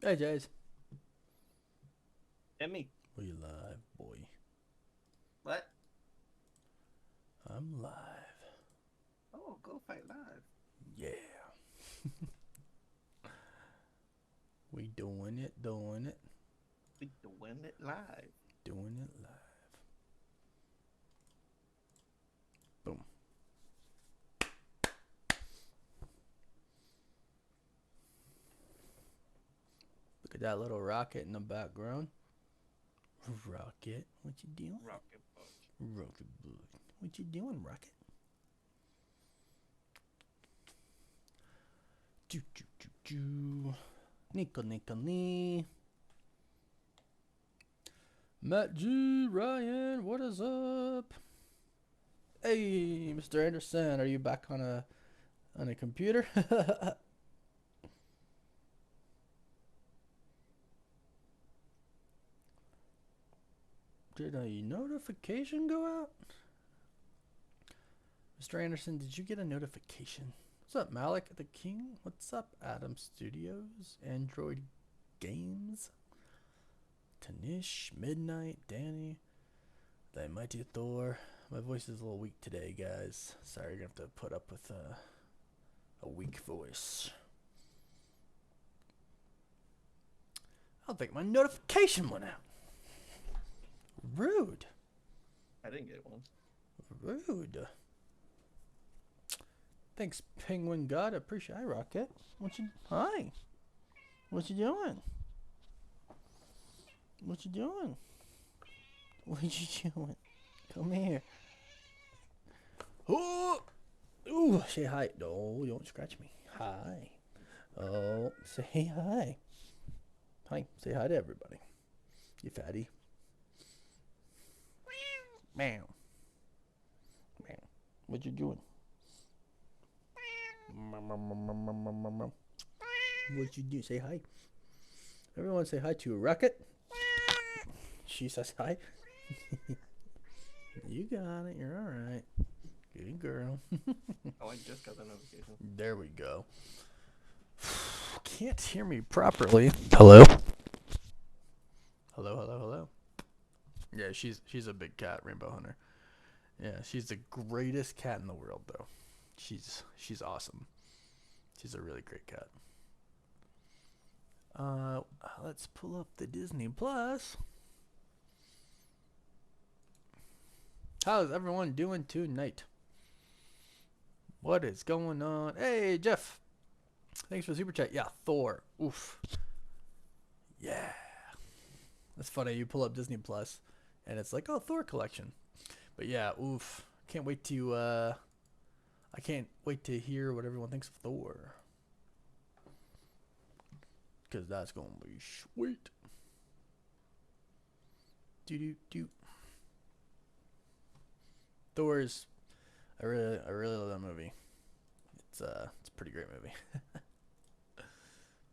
Hey, Jays. Emmy. We live, boy. What? I'm live. Oh, go fight live. Yeah. We doing it, We doing it live. doing it live. Boom. Look at that little rocket in the background. Rocket, what you doing? Rocket boat. Rocket boy. What you doing, Rocket? Choo choo choo choo. Nickel nickel knee. Matt G. Ryan, what is up? Hey, Mr. Anderson, are you back on a computer? Did a notification go out? Mr. Anderson, did you get a notification? What's up, Malik the King? What's up, Adam Studios? Android Games? Tanish, Midnight, Danny, the Mighty Thor. My voice is a little weak today, guys. Sorry, you're gonna have to put up with a weak voice. I don't think my notification went out. Rude. I didn't get one. Rude. Thanks, Penguin God. I appreciate it, Rocket. Hi. What you doing? What you doing? What you doing? Come here. Oh, ooh, say hi. No, don't scratch me. Hi. Oh, say hi. Hi. Say hi to everybody. You fatty. Meow. Meow. What you doing? What you do? Say hi. Everyone say hi to Rocket. She says hi. You got it. You're all right. Good girl. Oh, I just got the notification. There we go. Can't hear me properly. Hello? Hello, hello, hello. Yeah, she's a big cat, Rainbow Hunter. Yeah, she's the greatest cat in the world, though. She's awesome. She's a really great cat. Let's pull up the Disney Plus. How's everyone doing tonight? What is going on? Hey, Jeff. Thanks for the super chat. Yeah, Thor. Oof. Yeah. That's funny. You pull up Disney Plus, and it's like, oh, Thor collection. But yeah, oof. I can't wait to hear what everyone thinks of Thor. Because that's going to be sweet. Do. Thor is, I really love that movie. It's a pretty great movie.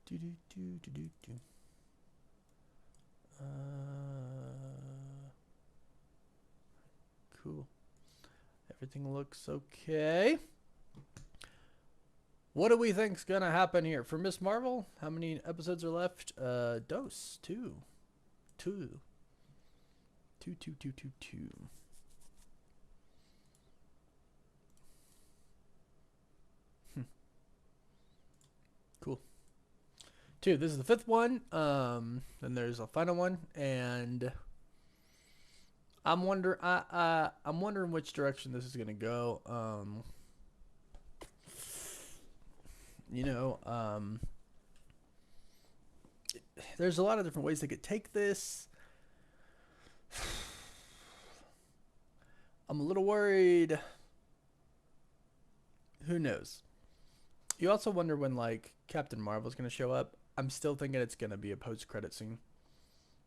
Do. Cool. Everything looks okay. What do we think's gonna happen here for Miss Marvel? How many episodes are left? Dose two. Two. Cool. Two. This is the fifth one. Then there's a final one, and I'm wondering which direction this is gonna go. You know, there's a lot of different ways they could take this. I'm a little worried. Who knows? You also wonder when like Captain Marvel's gonna show up. I'm still thinking it's gonna be a post-credit scene.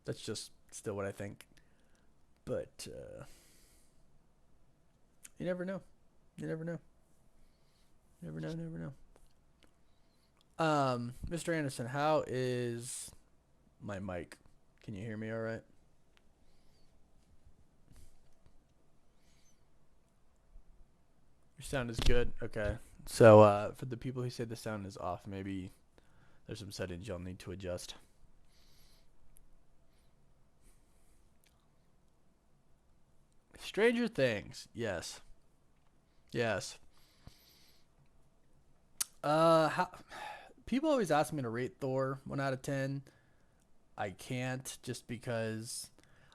That's just still what I think. But you never know. You never know. Never know. Mr. Anderson, how is my mic? Can you hear me all right? Your sound is good. Okay. So for the people who say the sound is off, maybe there's some settings you'll need to adjust. Stranger Things. Yes. Yes. How, people always ask me to rate Thor 1 out of 10. I can't just because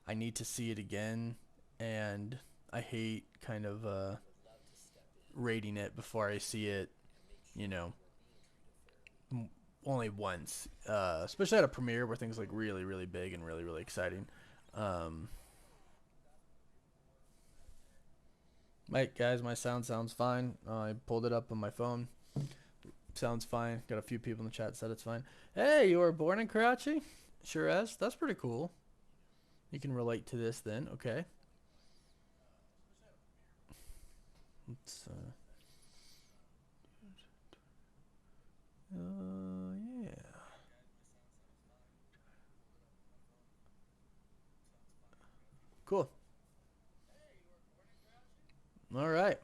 I need to see it again, and I hate kind of rating it before I see it. You know, only once, especially at a premiere where things like really, really big and really, really exciting. Um, my sound sounds fine. I pulled it up on my phone. Sounds fine. Got a few people in the chat said it's fine. Hey, you were born in Karachi? Sure as. That's pretty cool. You can relate to this then. Okay. Let's, yeah. Cool. All right.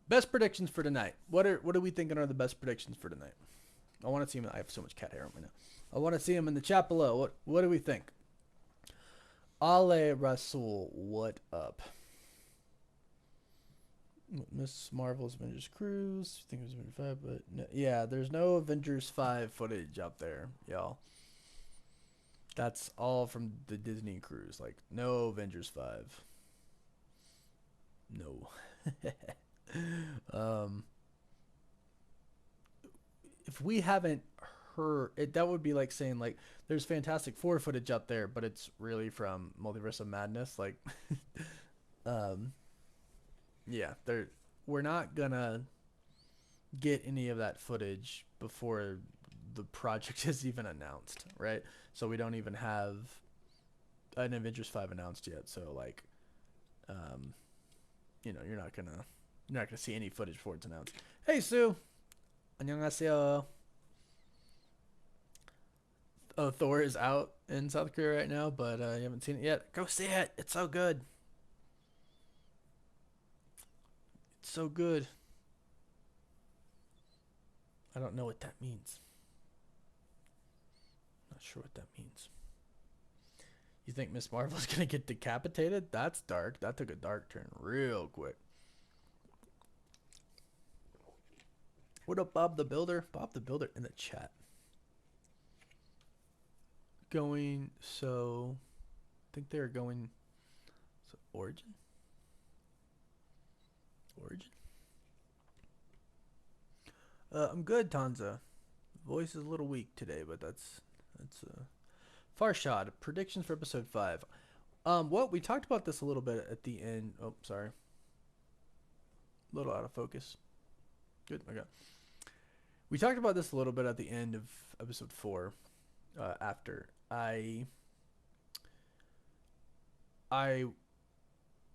Best predictions for tonight. What are we thinking are the best predictions for tonight? I want to see him. I have so much cat hair on me now. I want to see him in the chat below. What do we think? Ale Rasul, what up? Miss Marvel's Avengers Cruise. I think it was Avengers 5, but no, yeah, there's no Avengers 5 footage up there, y'all. That's all from the Disney cruise. Like, no Avengers 5. No. um, if we haven't heard it, that would be like saying like there's Fantastic Four footage up there, but it's really from Multiverse of Madness. Like, um, yeah, we're not gonna get any of that footage before the project is even announced, right? So we don't even have an Avengers 5 announced yet. So like, you're not gonna see any footage before it's announced. Hey Sue, 안녕하세요. Oh, Thor is out in South Korea right now, but you haven't seen it yet. Go see it. It's so good. It's so good. I don't know what that means. Not sure what that means. You think Miss Marvel's gonna get decapitated? That's dark. That took a dark turn real quick. What up, Bob the Builder? Bob the Builder in the chat. Going, so I think they're going, so Origin? I'm good, Tanza. Voice is a little weak today, but that's far shot. Predictions for episode 5. What we talked about this a little bit at the end. Oh, sorry. A little out of focus. Good. Okay. We talked about this a little bit at the end of episode 4. After I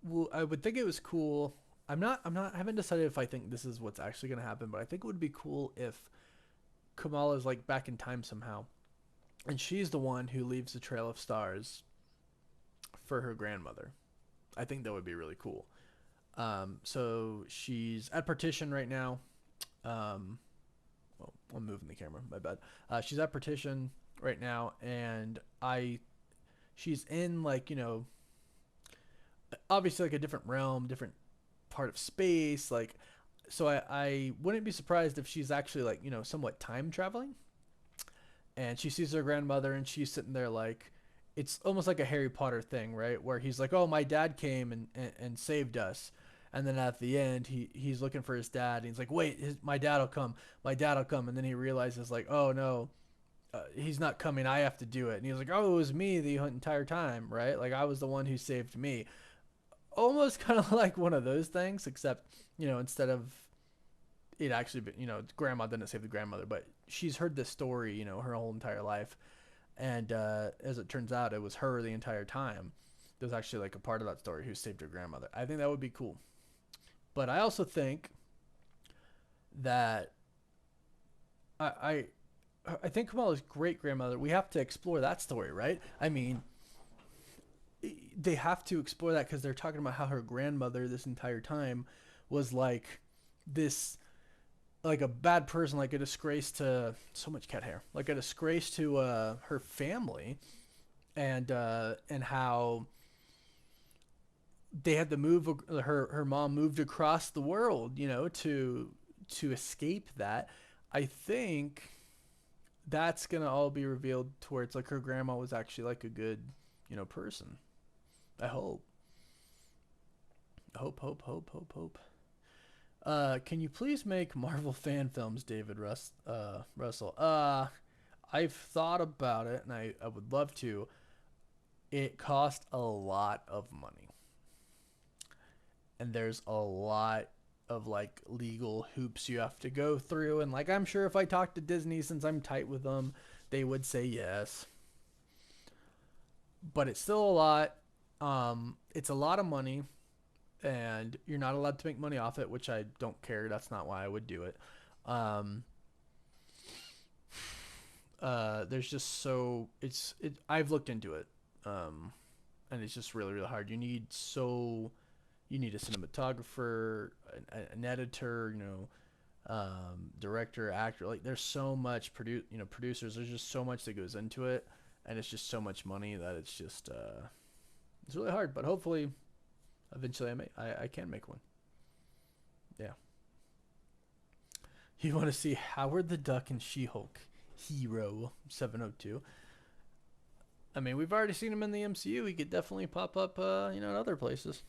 would think it was cool. I haven't decided if I think this is what's actually going to happen, but I think it would be cool if Kamala's like back in time somehow, and she's the one who leaves the Trail of Stars for her grandmother. I think that would be really cool. So she's at Partition right now. Well, I'm moving the camera. My bad. She's at Partition right now, and she's in like, obviously like a different realm, different part of space, like, so I wouldn't be surprised if she's actually like, somewhat time traveling, and she sees her grandmother and she's sitting there like, it's almost like a Harry Potter thing, right, where he's like, oh, my dad came and saved us, and then at the end he's looking for his dad, and he's like, wait, my dad'll come, and then he realizes like, oh no, he's not coming, I have to do it, and he's like, oh, it was me the entire time, right, like I was the one who saved me. Almost kind of like one of those things, except, instead of it actually, grandma didn't save the grandmother, but she's heard this story, her whole entire life. And as it turns out, it was her the entire time. There's actually like a part of that story who saved her grandmother. I think that would be cool. But I also think that I think Kamala's great grandmother, we have to explore that story, right? I mean, they have to explore that because they're talking about how her grandmother this entire time was like this, like a bad person, like a disgrace to, so much cat hair, like a disgrace to her family, and how they had to move. Her mom moved across the world, to escape that. I think that's gonna all be revealed towards like her grandma was actually like a good, person. I hope. Hope. Can you please make Marvel fan films, David Russell? I've thought about it, and I would love to. It cost a lot of money, and there's a lot of like legal hoops you have to go through, and like I'm sure if I talked to Disney, since I'm tight with them, they would say yes. But it's still a lot. It's a lot of money, and you're not allowed to make money off it, which I don't care. That's not why I would do it. Um, there's just I've looked into it, and it's just really really hard. You need a cinematographer, an editor, director, actor. Like there's so much producers. There's just so much that goes into it, and it's just so much money that it's just it's really hard. But hopefully, eventually I can make one. Yeah. You want to see Howard the Duck and She-Hulk Hero 702? I mean, we've already seen him in the MCU. He could definitely pop up, in other places.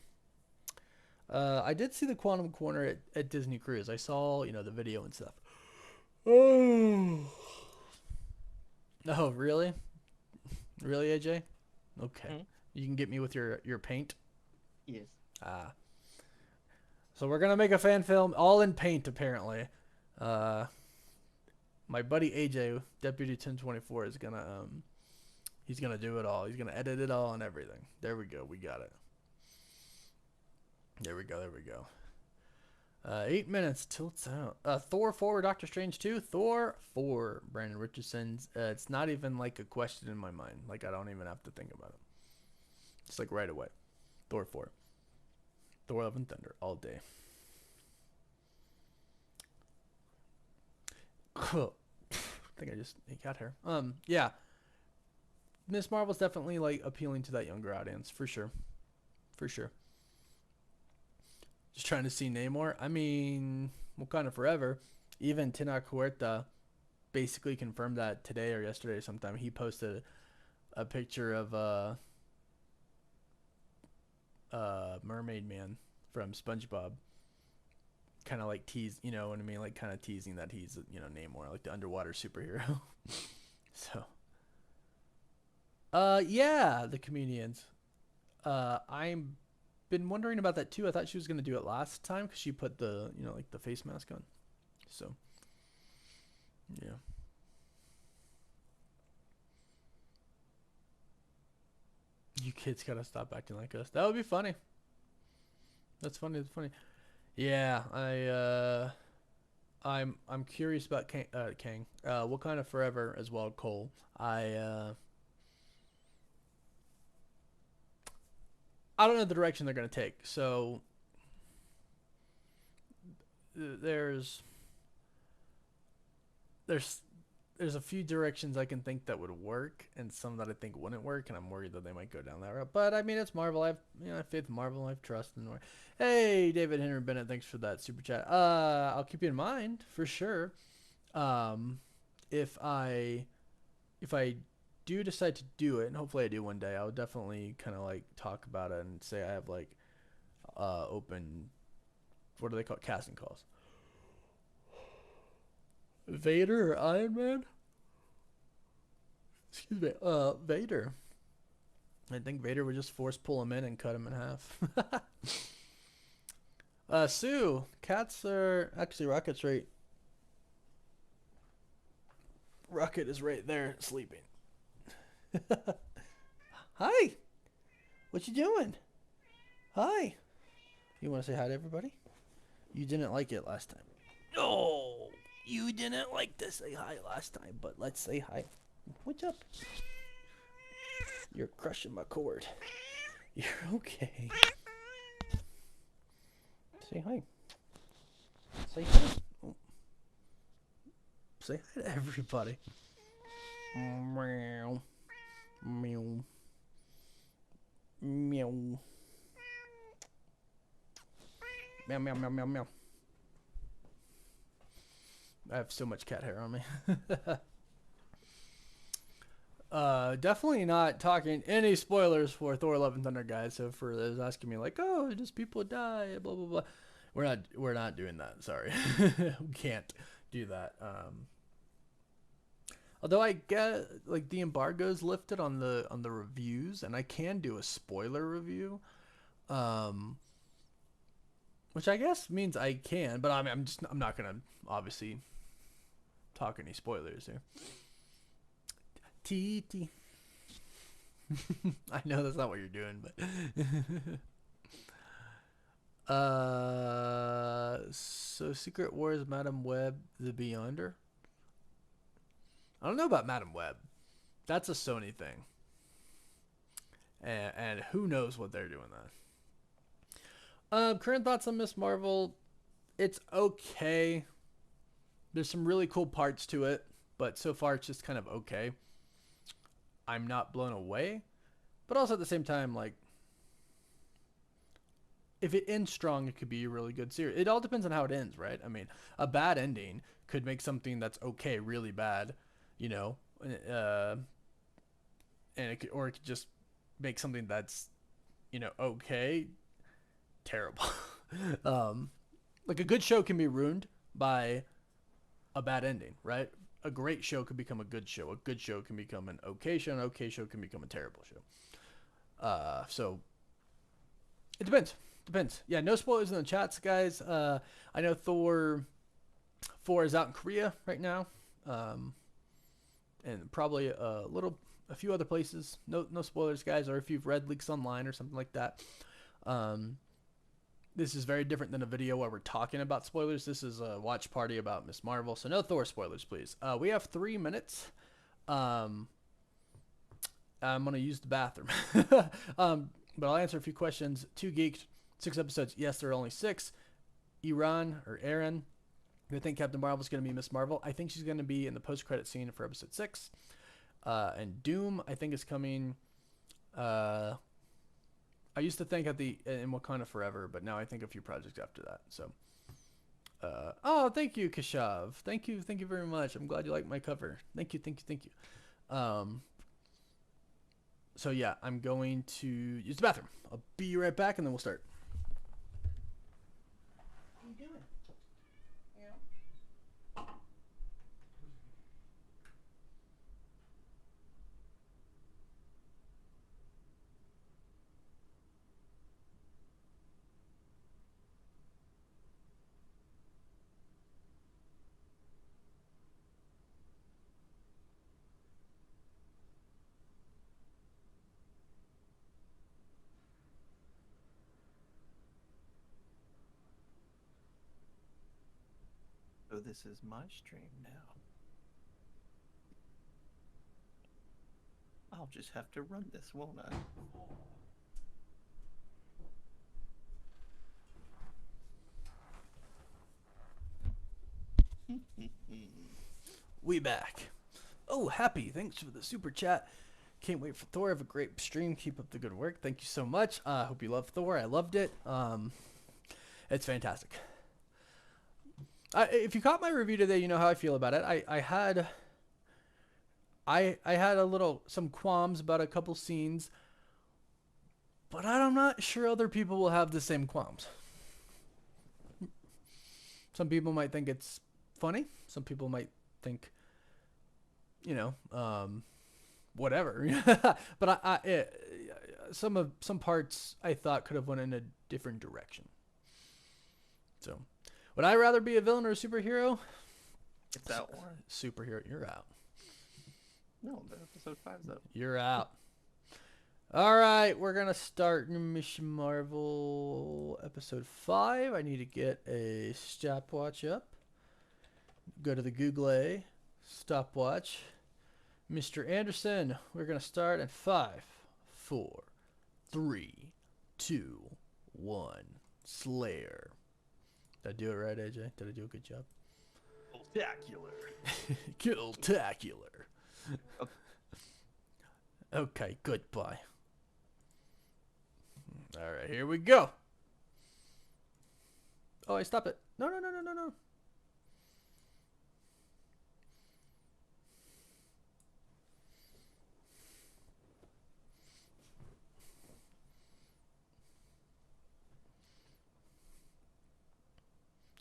I did see the Quantum Corner at Disney Cruise. I saw, the video and stuff. Oh. Oh, really? Really, AJ? Okay. Hmm? You can get me with your paint? Yes. Ah. So we're going to make a fan film all in paint, apparently. My buddy AJ, Deputy 1024, is going to, he's going to do it all. He's going to edit it all and everything. There we go. We got it. There we go. 8 minutes till it's out. Thor 4, Doctor Strange 2, Thor 4, Brandon Richardson's. It's not even like a question in my mind. Like I don't even have to think about it. It's like right away. Thor 4. Thor Love and Thunder all day. I think I just got her. Yeah. Miss Marvel's definitely like appealing to that younger audience for sure. For sure. Just trying to see Namor. I mean, Wakanda Forever. Even Tenoch Huerta basically confirmed that today or yesterday or sometime. He posted a picture of Mermaid Man from SpongeBob. Kind of like tease, you know what I mean? Like kind of teasing that he's, Namor, like the underwater superhero. So, yeah, the comedians. I'm been wondering about that too. I thought she was gonna do it last time because she put the, like the face mask on. So, yeah. You kids gotta stop acting like us. That would be funny. That's funny. That's funny. Yeah, I'm curious about Kang. What kind of Forever as well, Cole. I don't know the direction they're gonna take. So there's there's there's a few directions I can think that would work, and some that I think wouldn't work, and I'm worried that they might go down that route. But I mean, it's Marvel. I have faith in Marvel. I have trust in. Hey, David Henry Bennett, thanks for that super chat. I'll keep you in mind for sure. Um, if I do decide to do it, and hopefully I do one day, I'll definitely kind of like talk about it and say I have like open, what do they call it? Casting calls. Vader or Iron Man? Excuse me. Vader. I think Vader would just force pull him in and cut him in half. Sue, cats are actually Rocket's right. Rocket is right there sleeping. Hi. What you doing? Hi. You want to say hi to everybody? You didn't like it last time. No, you didn't like to say hi last time, but let's say hi. What's up? You're crushing my cord. You're okay. Say hi. Say hi. Oh. Say hi to everybody. Meow. Meow. Meow. Meow, meow, meow, meow, meow. I have so much cat hair on me. Definitely not talking any spoilers for Thor: Love and Thunder, guys. So for those asking me like, oh, just people die, blah blah blah, we're not doing that. Sorry, we can't do that. Although I get like the embargo's lifted on the reviews, and I can do a spoiler review, which I guess means I can. But I'm not gonna obviously talk any spoilers here. TT. I know that's not what you're doing, but so Secret Wars, Madam Web, The Beyonder. I don't know about Madam Web. That's a Sony thing, and who knows what they're doing that. Current thoughts on Miss Marvel? It's okay. There's some really cool parts to it, but so far it's just kind of okay. I'm not blown away, but also at the same time, like, if it ends strong, it could be a really good series. It all depends on how it ends, right? I mean, a bad ending could make something that's okay really bad, you know, and it could just make something that's, you know, okay terrible. Like a good show can be ruined by a bad ending, right? A great show could become a good show. A good show can become an okay show. An okay show can become a terrible show. So it depends. Depends. Yeah, no spoilers in the chats, guys. I know Thor 4 is out in Korea right now, and probably a few other places. No spoilers, guys. Or if you've read leaks online or something like that. This is very different than a video where we're talking about spoilers. This is a watch party about Miss Marvel, so no Thor spoilers, please. We have 3 minutes. I'm going to use the bathroom. But I'll answer a few questions. 2 Geeked, 6 episodes. Yes, there are only 6. Aaron, do I think Captain Marvel is going to be Miss Marvel? I think she's going to be in the post-credit scene for episode 6. And Doom, I think, is coming... I used to think in Wakanda Forever, but now I think a few projects after that. So, oh, thank you, Kashav. Thank you very much. I'm glad you like my cover. Thank you. So yeah, I'm going to use the bathroom. I'll be right back, and then we'll start. What are you doing? So this is my stream now. I'll just have to run this, won't I? We back. Oh, Happy, thanks for the super chat. Can't wait for Thor. Have a great stream. Keep up the good work. Thank you so much. Hope you love Thor. I loved it. It's fantastic. If you caught my review today, you know how I feel about it. I had some qualms about a couple scenes, but I'm not sure other people will have the same qualms. Some people might think it's funny. Some people might think, you know, whatever. But some parts I thought could have went in a different direction. So, would I rather be a villain or a superhero? It's out one. Superhero, you're out. No, the episode 5's up. You're out. All right, we're gonna start Mission Marvel episode 5. I need to get a stopwatch up. Go to the Google stopwatch. Mr. Anderson, we're gonna start in 5, 4, 3, 2, 1. Slayer. Did I do it right, AJ? Did I do a good job? Spectacular. Killtacular. Okay, goodbye. All right, here we go. Oh, I stop it. No, no, no, no, no, no.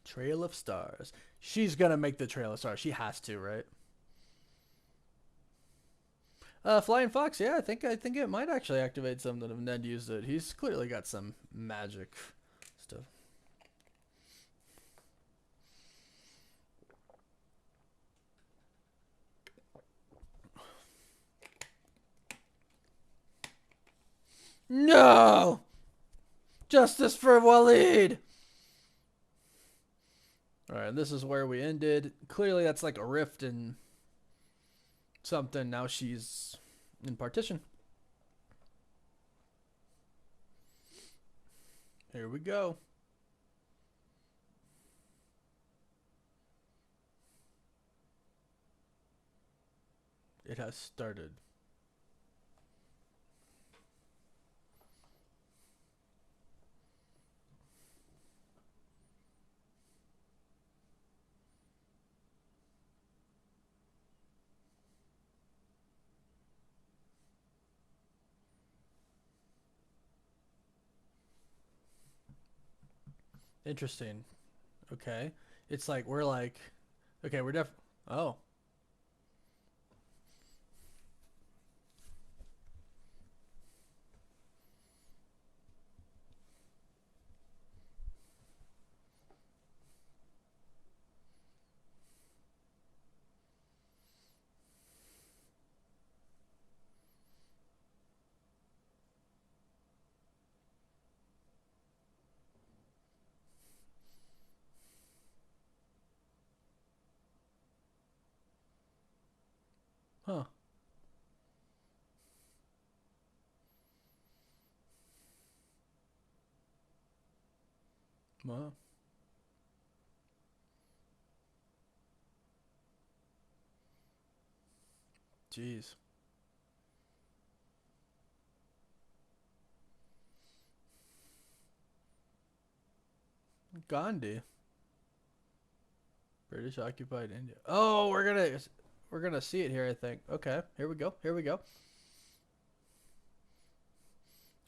Trail of Stars. She's gonna make the Trail of Stars. She has to, right? Flying Fox. Yeah, I think it might actually activate something if Ned used it. He's clearly got some magic stuff. No! Justice for Waleed! Alright, this is where we ended. Clearly that's like a rift in something. Now she's in partition. Here we go. It has started. Interesting. Okay. It's like we're like okay, we're oh. Huh. Well, jeez. Gandhi. British occupied India. Oh, we're gonna see it here, I think. Okay, here we go. Here we go.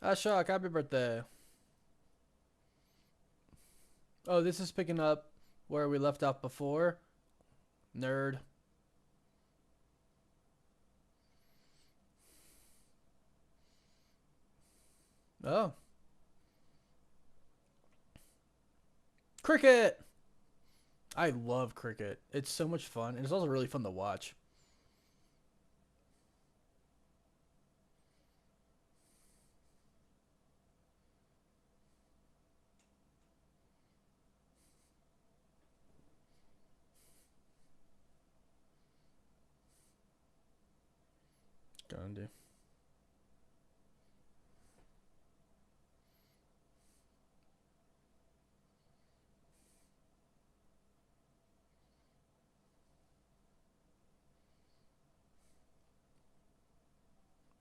Ashok, happy birthday. Oh, this is picking up where we left off before. Nerd. Oh. Cricket! I love cricket. It's so much fun, and it's also really fun to watch. Gandhi.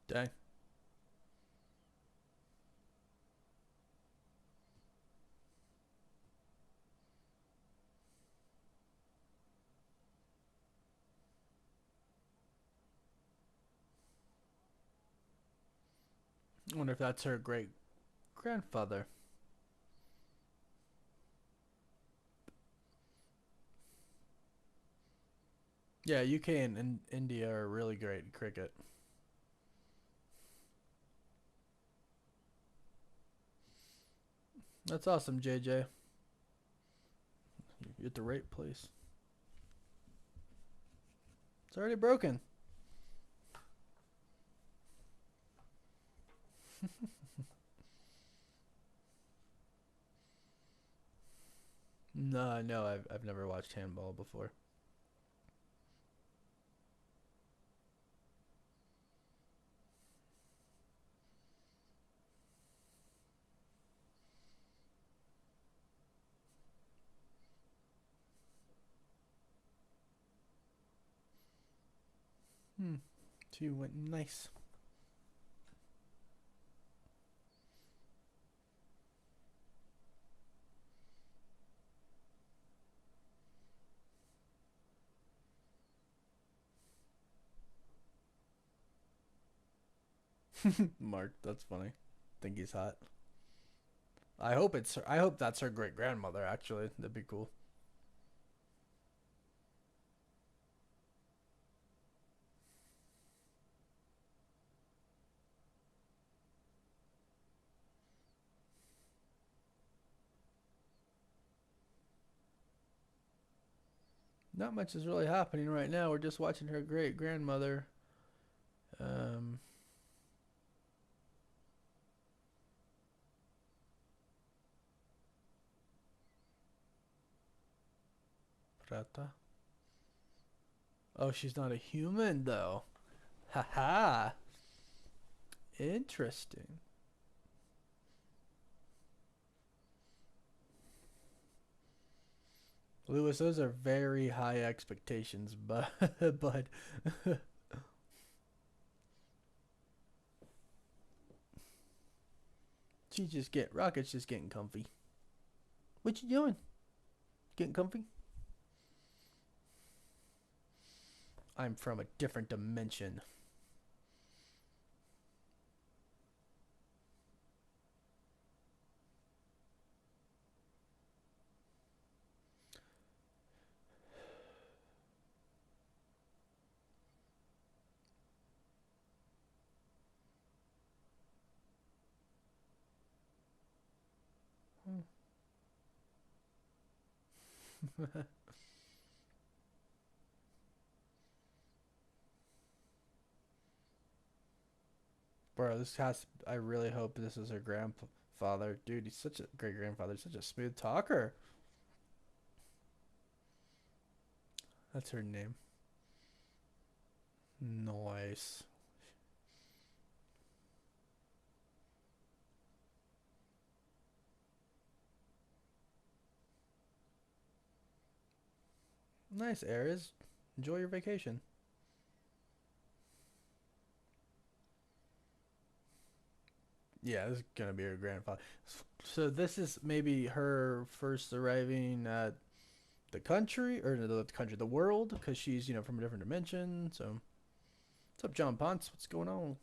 Dang. I wonder if that's her great grandfather. Yeah, UK and India are really great at cricket. That's awesome, JJ. You're at the right place. It's already broken. No, no, I've never watched handball before. Hmm. She went nice. Mark, that's funny. Think he's hot. I hope it's her. I hope that's her great grandmother. Actually, that'd be cool. Not much is really happening right now. We're just watching her great grandmother. Um, Prata. Oh, she's not a human though. Haha. Interesting. Lewis, those are very high expectations, but but she just get Rocket's just getting comfy. What you doing? Getting comfy? I'm from a different dimension. Bro, this has. I really hope this is her grandfather. Dude, he's such a great grandfather. Such a smooth talker. That's her name. Nice. Nice, Aries. Enjoy your vacation. Yeah, this is gonna be her grandfather. So this is maybe her first arriving at the country, or the country, the world, because she's from a different dimension. So, what's up, John Ponce? What's going on?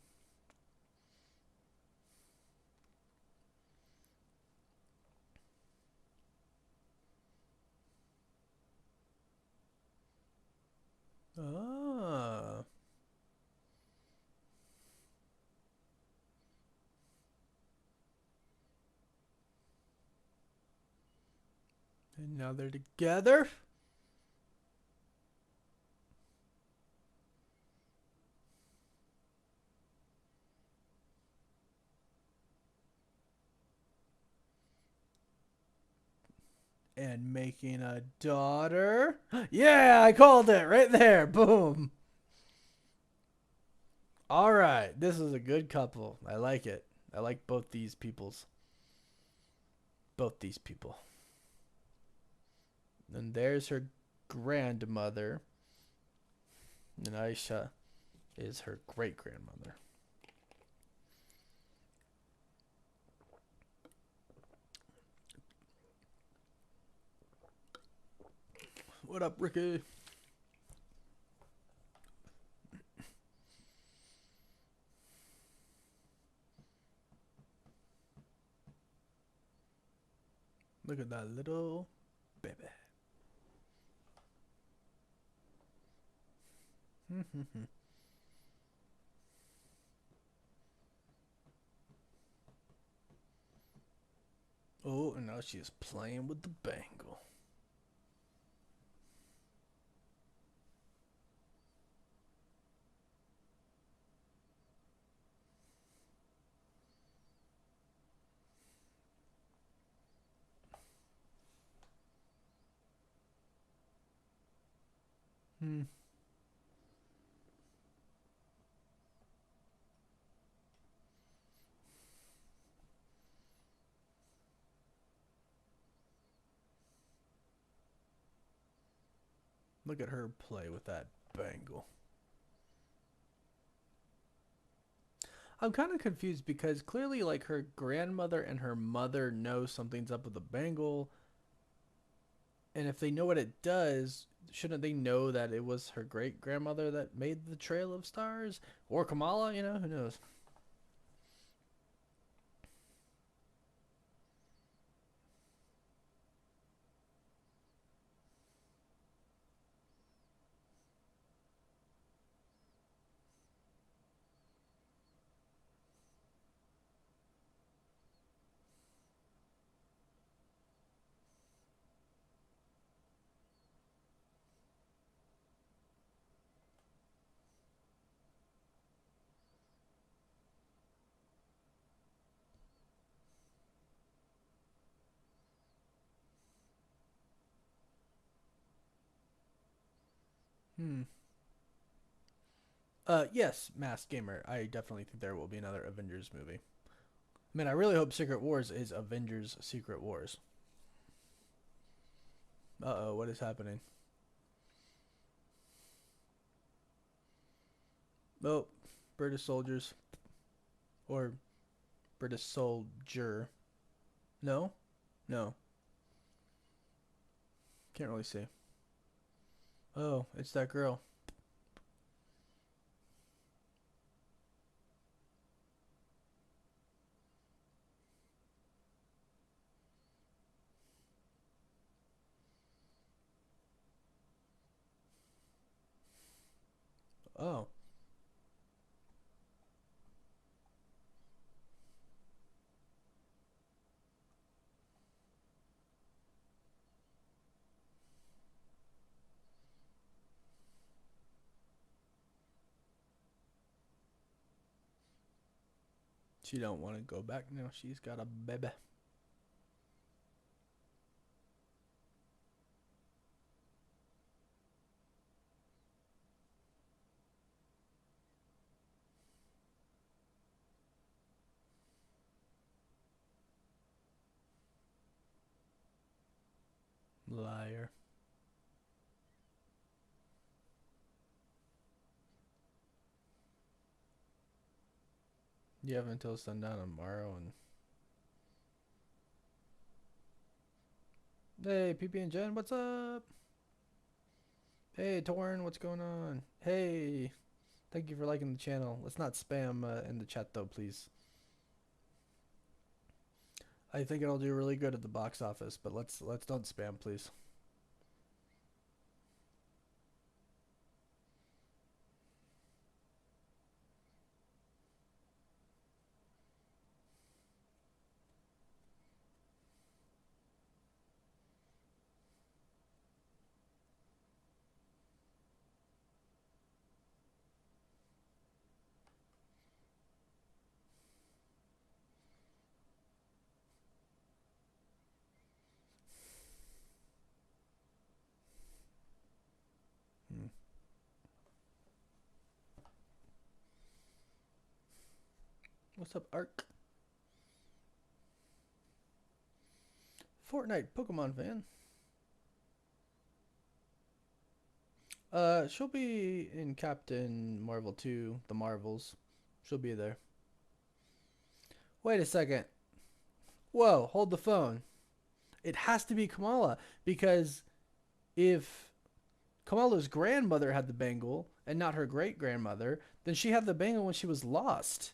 Ah, and now they're together. And making a daughter. Yeah, I called it right there. Boom. All right, this is a good couple. I like it. I like both these peoples. Both these people. And there's her grandmother. And Aisha is her great grandmother. What up, Ricky? Look at that little baby. Oh, and now she is playing with the bangle. Hmm. Look at her play with that bangle. I'm kind of confused because clearly, like, her grandmother and her mother know something's up with the bangle, and if they know what it does, shouldn't they know that it was her great grandmother that made the Trail of Stars or Kamala? Who knows? Hmm. Yes, Masked Gamer. I definitely think there will be another Avengers movie. I mean, I really hope Secret Wars is Avengers Secret Wars. Uh oh, what is happening? Oh, British soldiers. Or British soldier. No? No. Can't really see. Oh, it's that girl. Oh. She don't want to go back now. She's got a baby. Liar. You have until sundown tomorrow and hey, PP and Jen, what's up? Hey, Torn, what's going on? Hey, thank you for liking the channel. Let's not spam in the chat though, please. I think it'll do really good at the box office, but let's don't spam, please. Hmm. What's up, Ark? Fortnite Pokemon fan. She'll be in Captain Marvel 2, The Marvels. She'll be there. Wait a second. Whoa, hold the phone. It has to be Kamala because if Kamala's grandmother had the bangle and not her great grandmother, then she had the bangle when she was lost.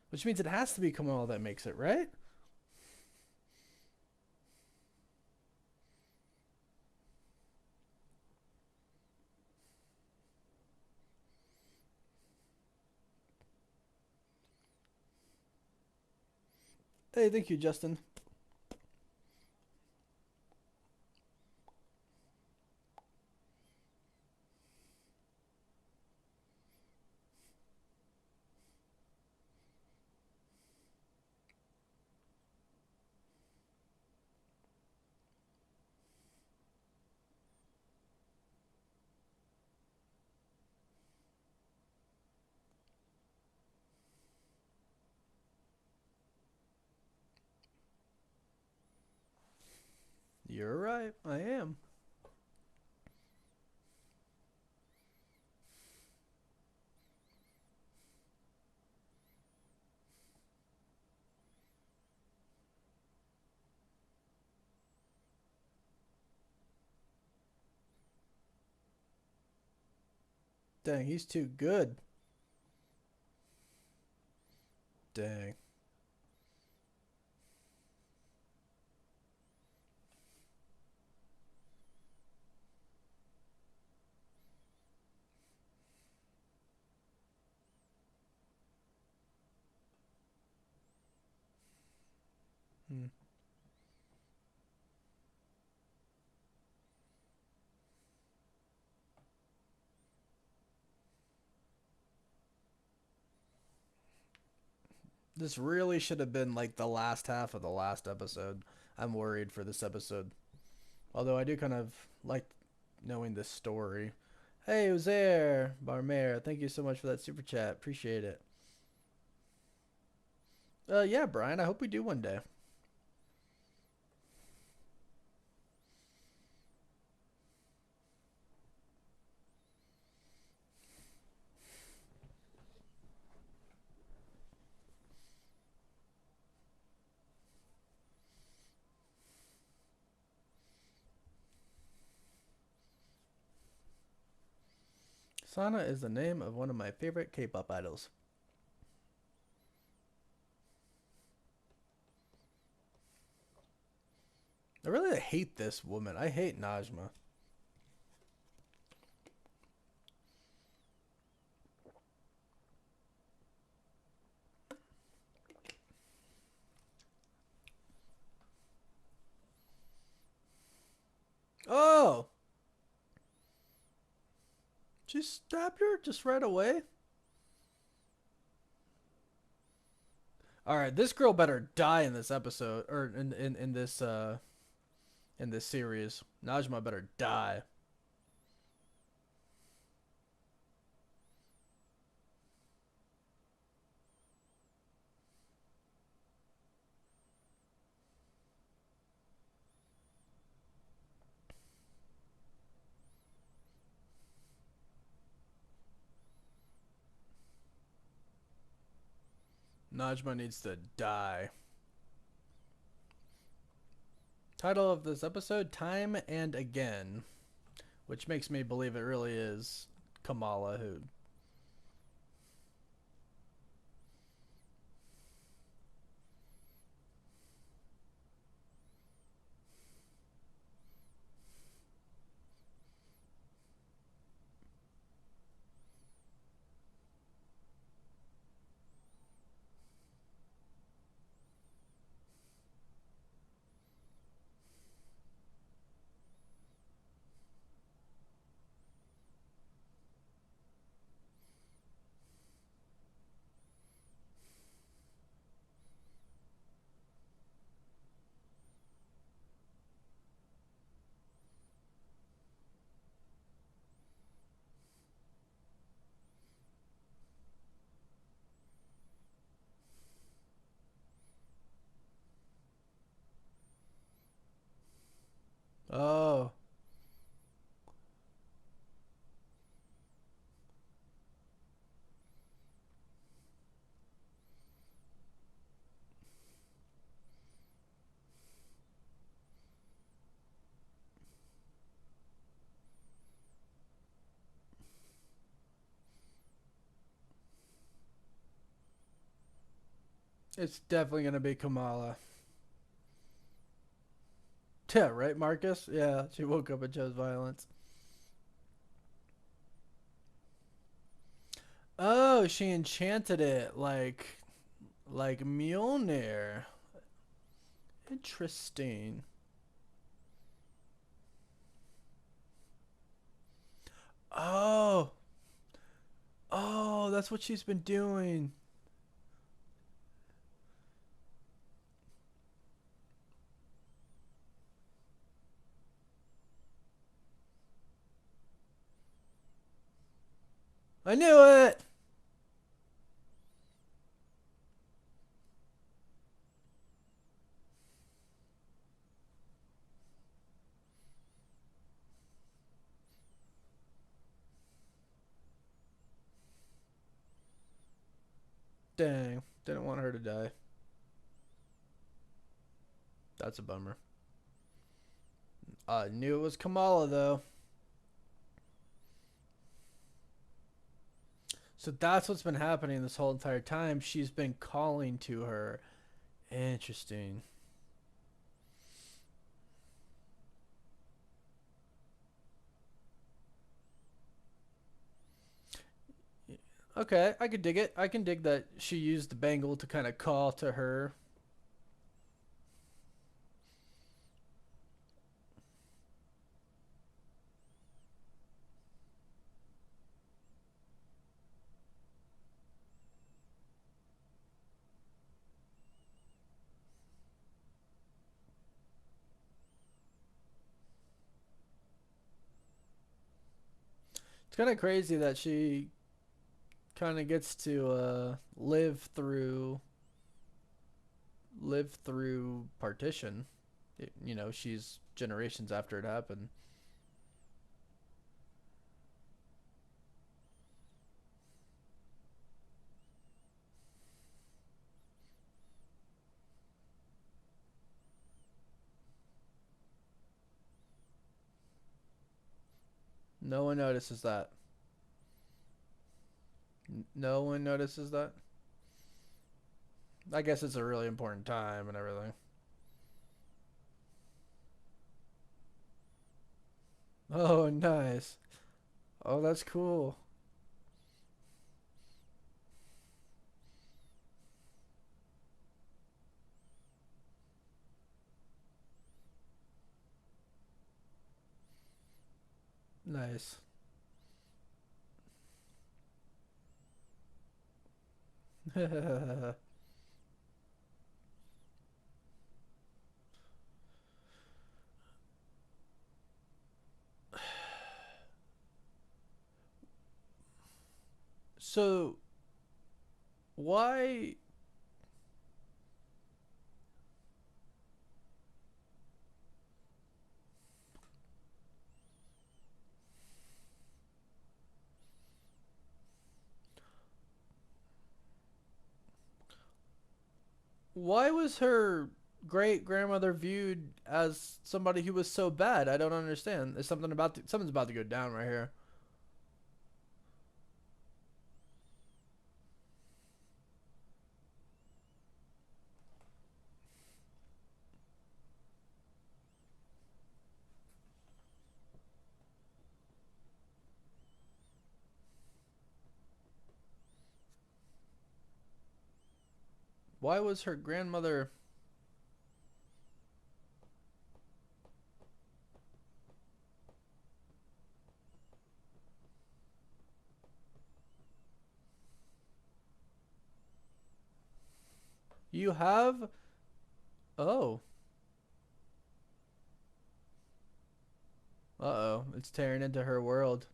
Which means it has to be Kamala that makes it, right? Hey, thank you, Justin. You're right. I am. Dang, he's too good. Dang. Hmm. This really should have been like the last half of the last episode. I'm worried for this episode. Although I do kind of like knowing this story. Hey, Uzair Barmer, thank you so much for that super chat. Appreciate it. Yeah, Brian, I hope we do one day. Sana is the name of one of my favorite K-pop idols. I really hate this woman. I hate Najma. Oh! She stabbed her just right away? Alright, this girl better die in this episode. Or in this series. Najma better die. Najma needs to die. Title of this episode, Time and Again. Which makes me believe it really is Kamala who... Oh. It's definitely gonna be Kamala. Yeah, right, Marcus? Yeah, she woke up and chose violence. Oh, she enchanted it like Mjolnir. Interesting. Oh. Oh, that's what she's been doing. I knew it. Dang, didn't want her to die. That's a bummer. I knew it was Kamala though. So that's what's been happening this whole entire time. She's been calling to her. Interesting. Okay, I could dig it. I can dig that she used the bangle to kind of call to her. kind of crazy that she kind of gets to live through partition. You know, she's generations after it happened. No one notices that. No one notices that. I guess it's a really important time and everything. Oh, nice. Oh, that's cool. Nice. So, why why was her great grandmother viewed as somebody who was so bad? I don't understand. There's something's about to go down right here. Why was her grandmother? You have Oh. Uh-oh. It's tearing into her world.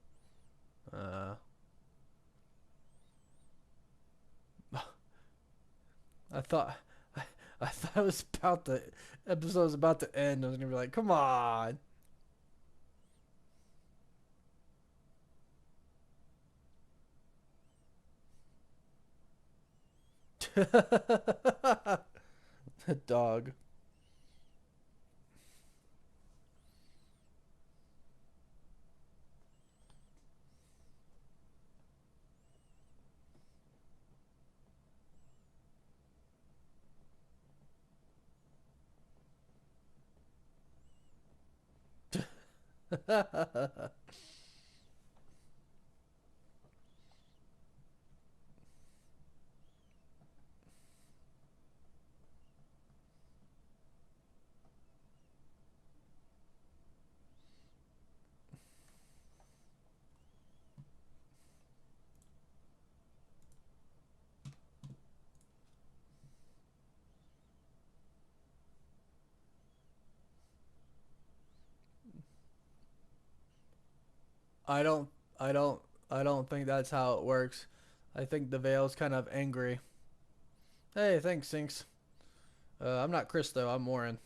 Uh I thought I thought it was about the episode was about to end. I was gonna be like, come on. Dog. I don't I don't I don't think that's how it works. I think the Veil's kind of angry. Hey, thanks, Sinks. I'm not Chris though. I'm Warren.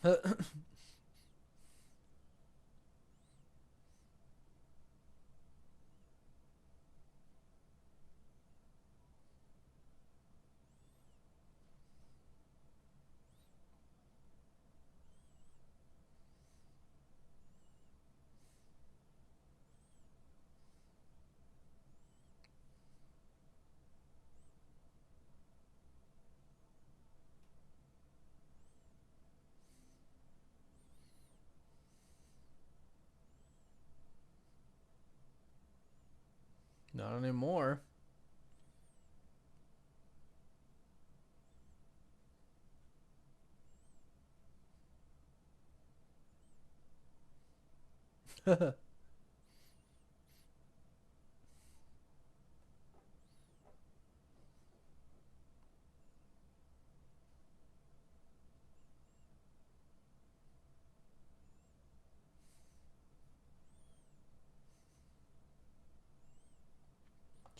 Not anymore.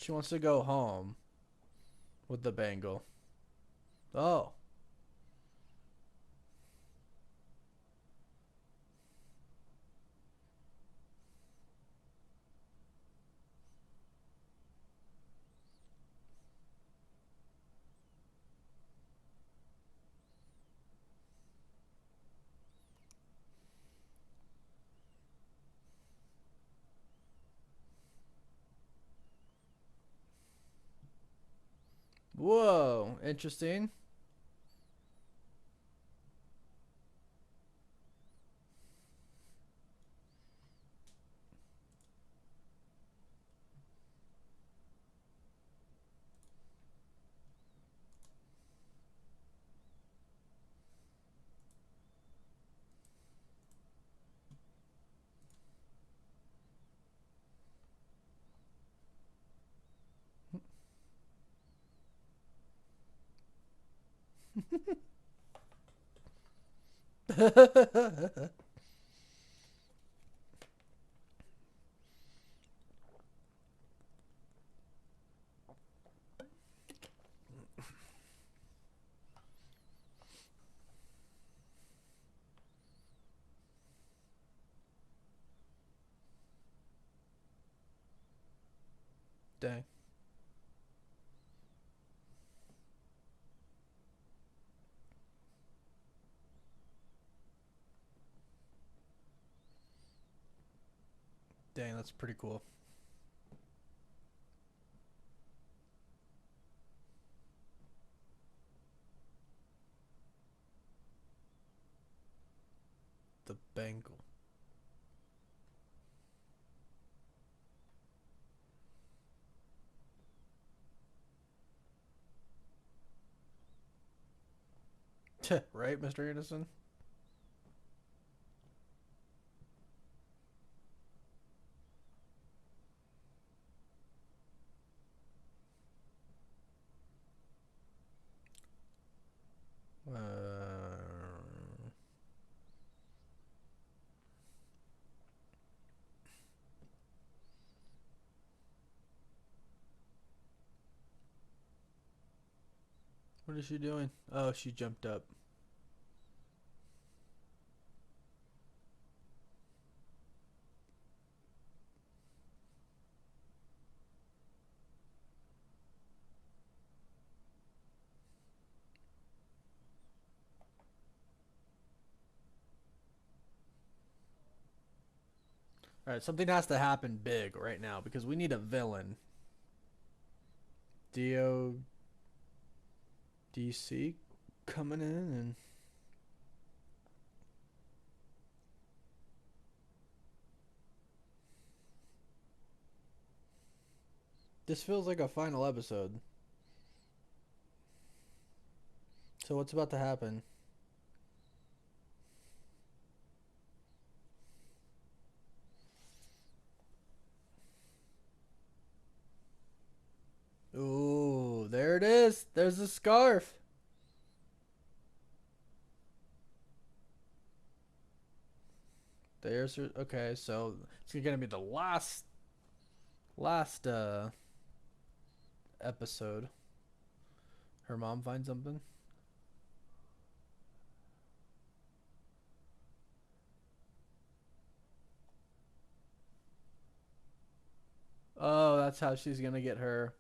She wants to go home with the bangle. Oh. Whoa. Interesting. Dang. Dang, that's pretty cool. The bangle. Right, Mr. Anderson? What is she doing? Oh, she jumped up. All right, something has to happen big right now because we need a villain. DODC coming in and this feels like a final episode. So what's about to happen? Ooh, there it is. There's the scarf. There's her. Okay, so it's gonna be the last episode. Her mom finds something. Oh, that's how she's gonna get her.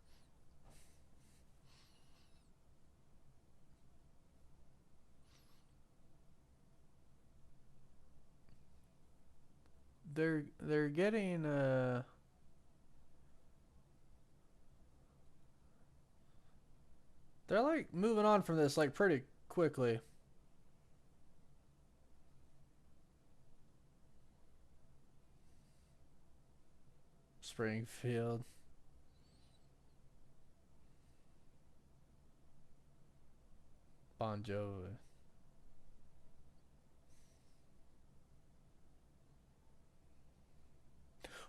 They're getting they're like moving on from this like pretty quickly. Springfield. Bon Jovi.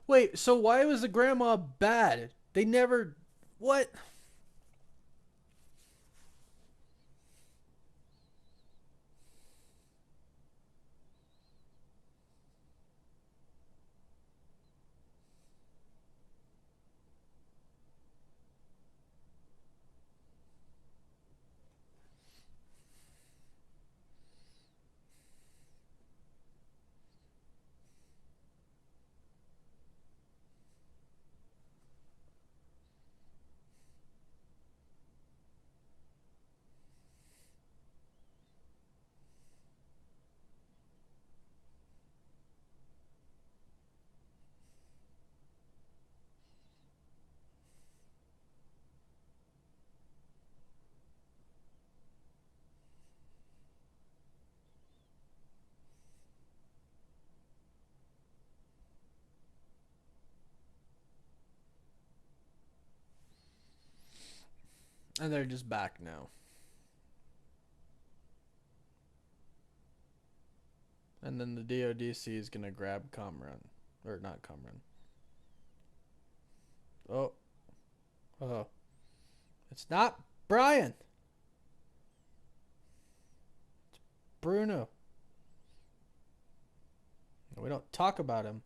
Wait, so why was the grandma bad? They never. What? And they're just back now. And then the DODC is gonna grab Comrade. Or not Comrade. Oh. Oh. It's not Brian. It's Bruno. We don't talk about him.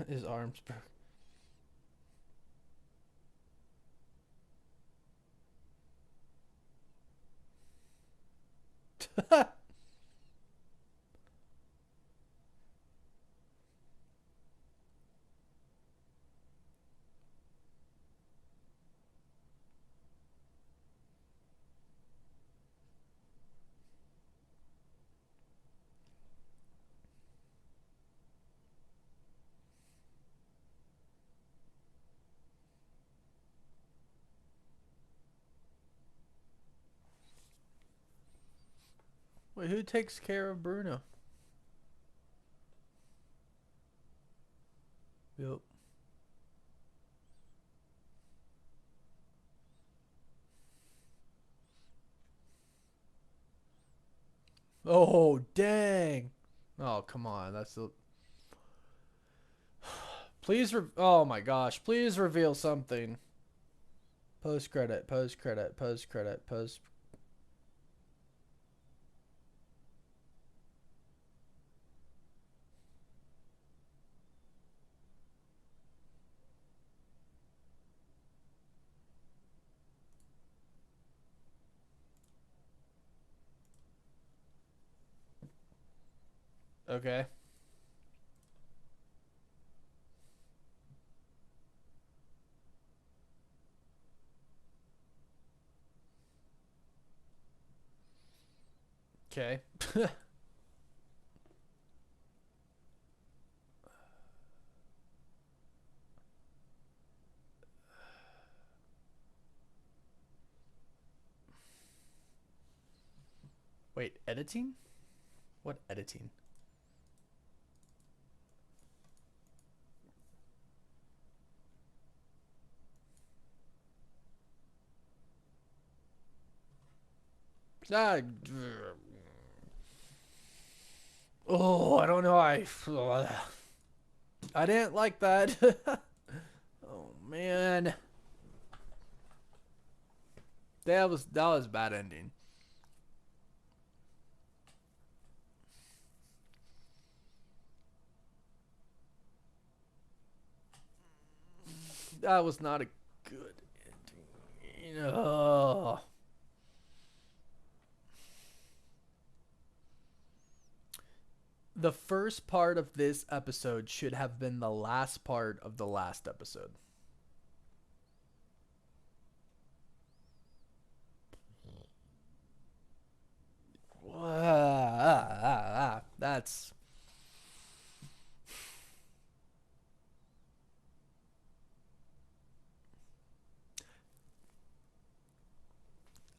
His arms broke. Wait, who takes care of Bruno? Yep. Oh, dang. Oh, come on. That's the. Please. Oh my gosh. Please reveal something. Post credit. Post credit. Post credit. Post. Okay. Okay. Wait, editing? What editing? Ah, oh, I don't know. I didn't like that. Oh man, that was bad ending. That was not a good ending. Oh. The first part of this episode should have been the last part of the last episode. That's.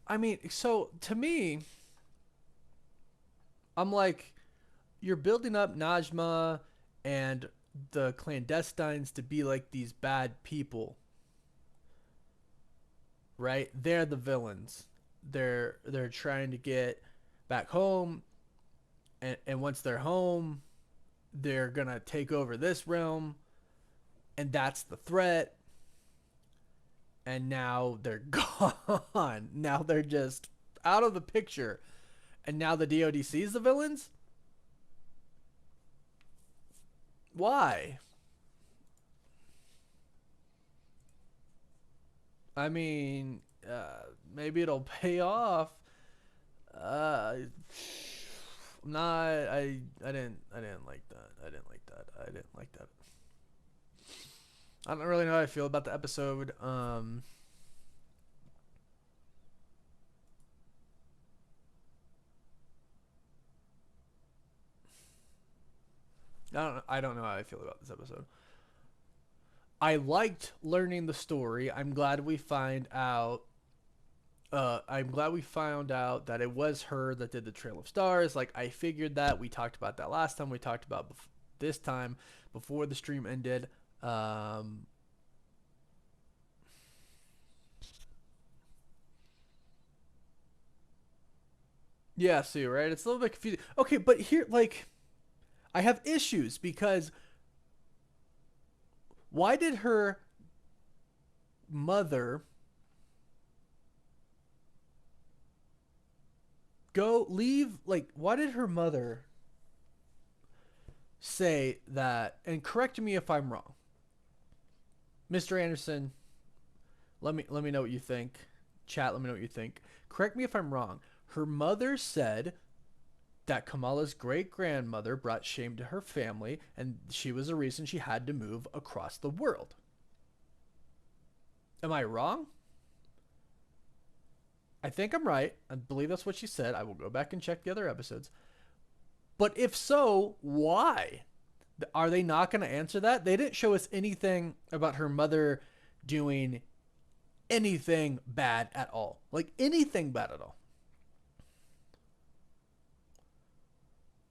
I mean, so to me, I'm like, you're building up Najma and the clandestines to be like these bad people, right? They're the villains. They're trying to get back home, and once they're home, they're gonna take over this realm, and that's the threat. And now they're gone. Now they're just out of the picture, and now the DODC is the villains. Why? I mean, maybe it'll pay off. Uh, not. I didn't like that. I didn't like that. I didn't like that. I don't really know how I feel about the episode. I don't know how I feel about this episode. I liked learning the story. I'm glad we find out. I'm glad we found out that it was her that did the Trail of Stars. Like I figured that. We talked about that last time. We talked about this time before the stream ended. Um, yeah, see, right? It's a little bit confusing. Okay, but here, like, I have issues because why did her mother go leave? Like, why did her mother say that? And correct me if I'm wrong, Mr. Anderson. Let me know what you think. Chat, let me know what you think. Correct me if I'm wrong. Her mother said that Kamala's great grandmother brought shame to her family, and she was the reason she had to move across the world. Am I wrong? I think I'm right. I believe that's what she said. I will go back and check the other episodes. But if so, why? Are they not going to answer that? They didn't show us anything about her mother doing anything bad at all. Like anything bad at all.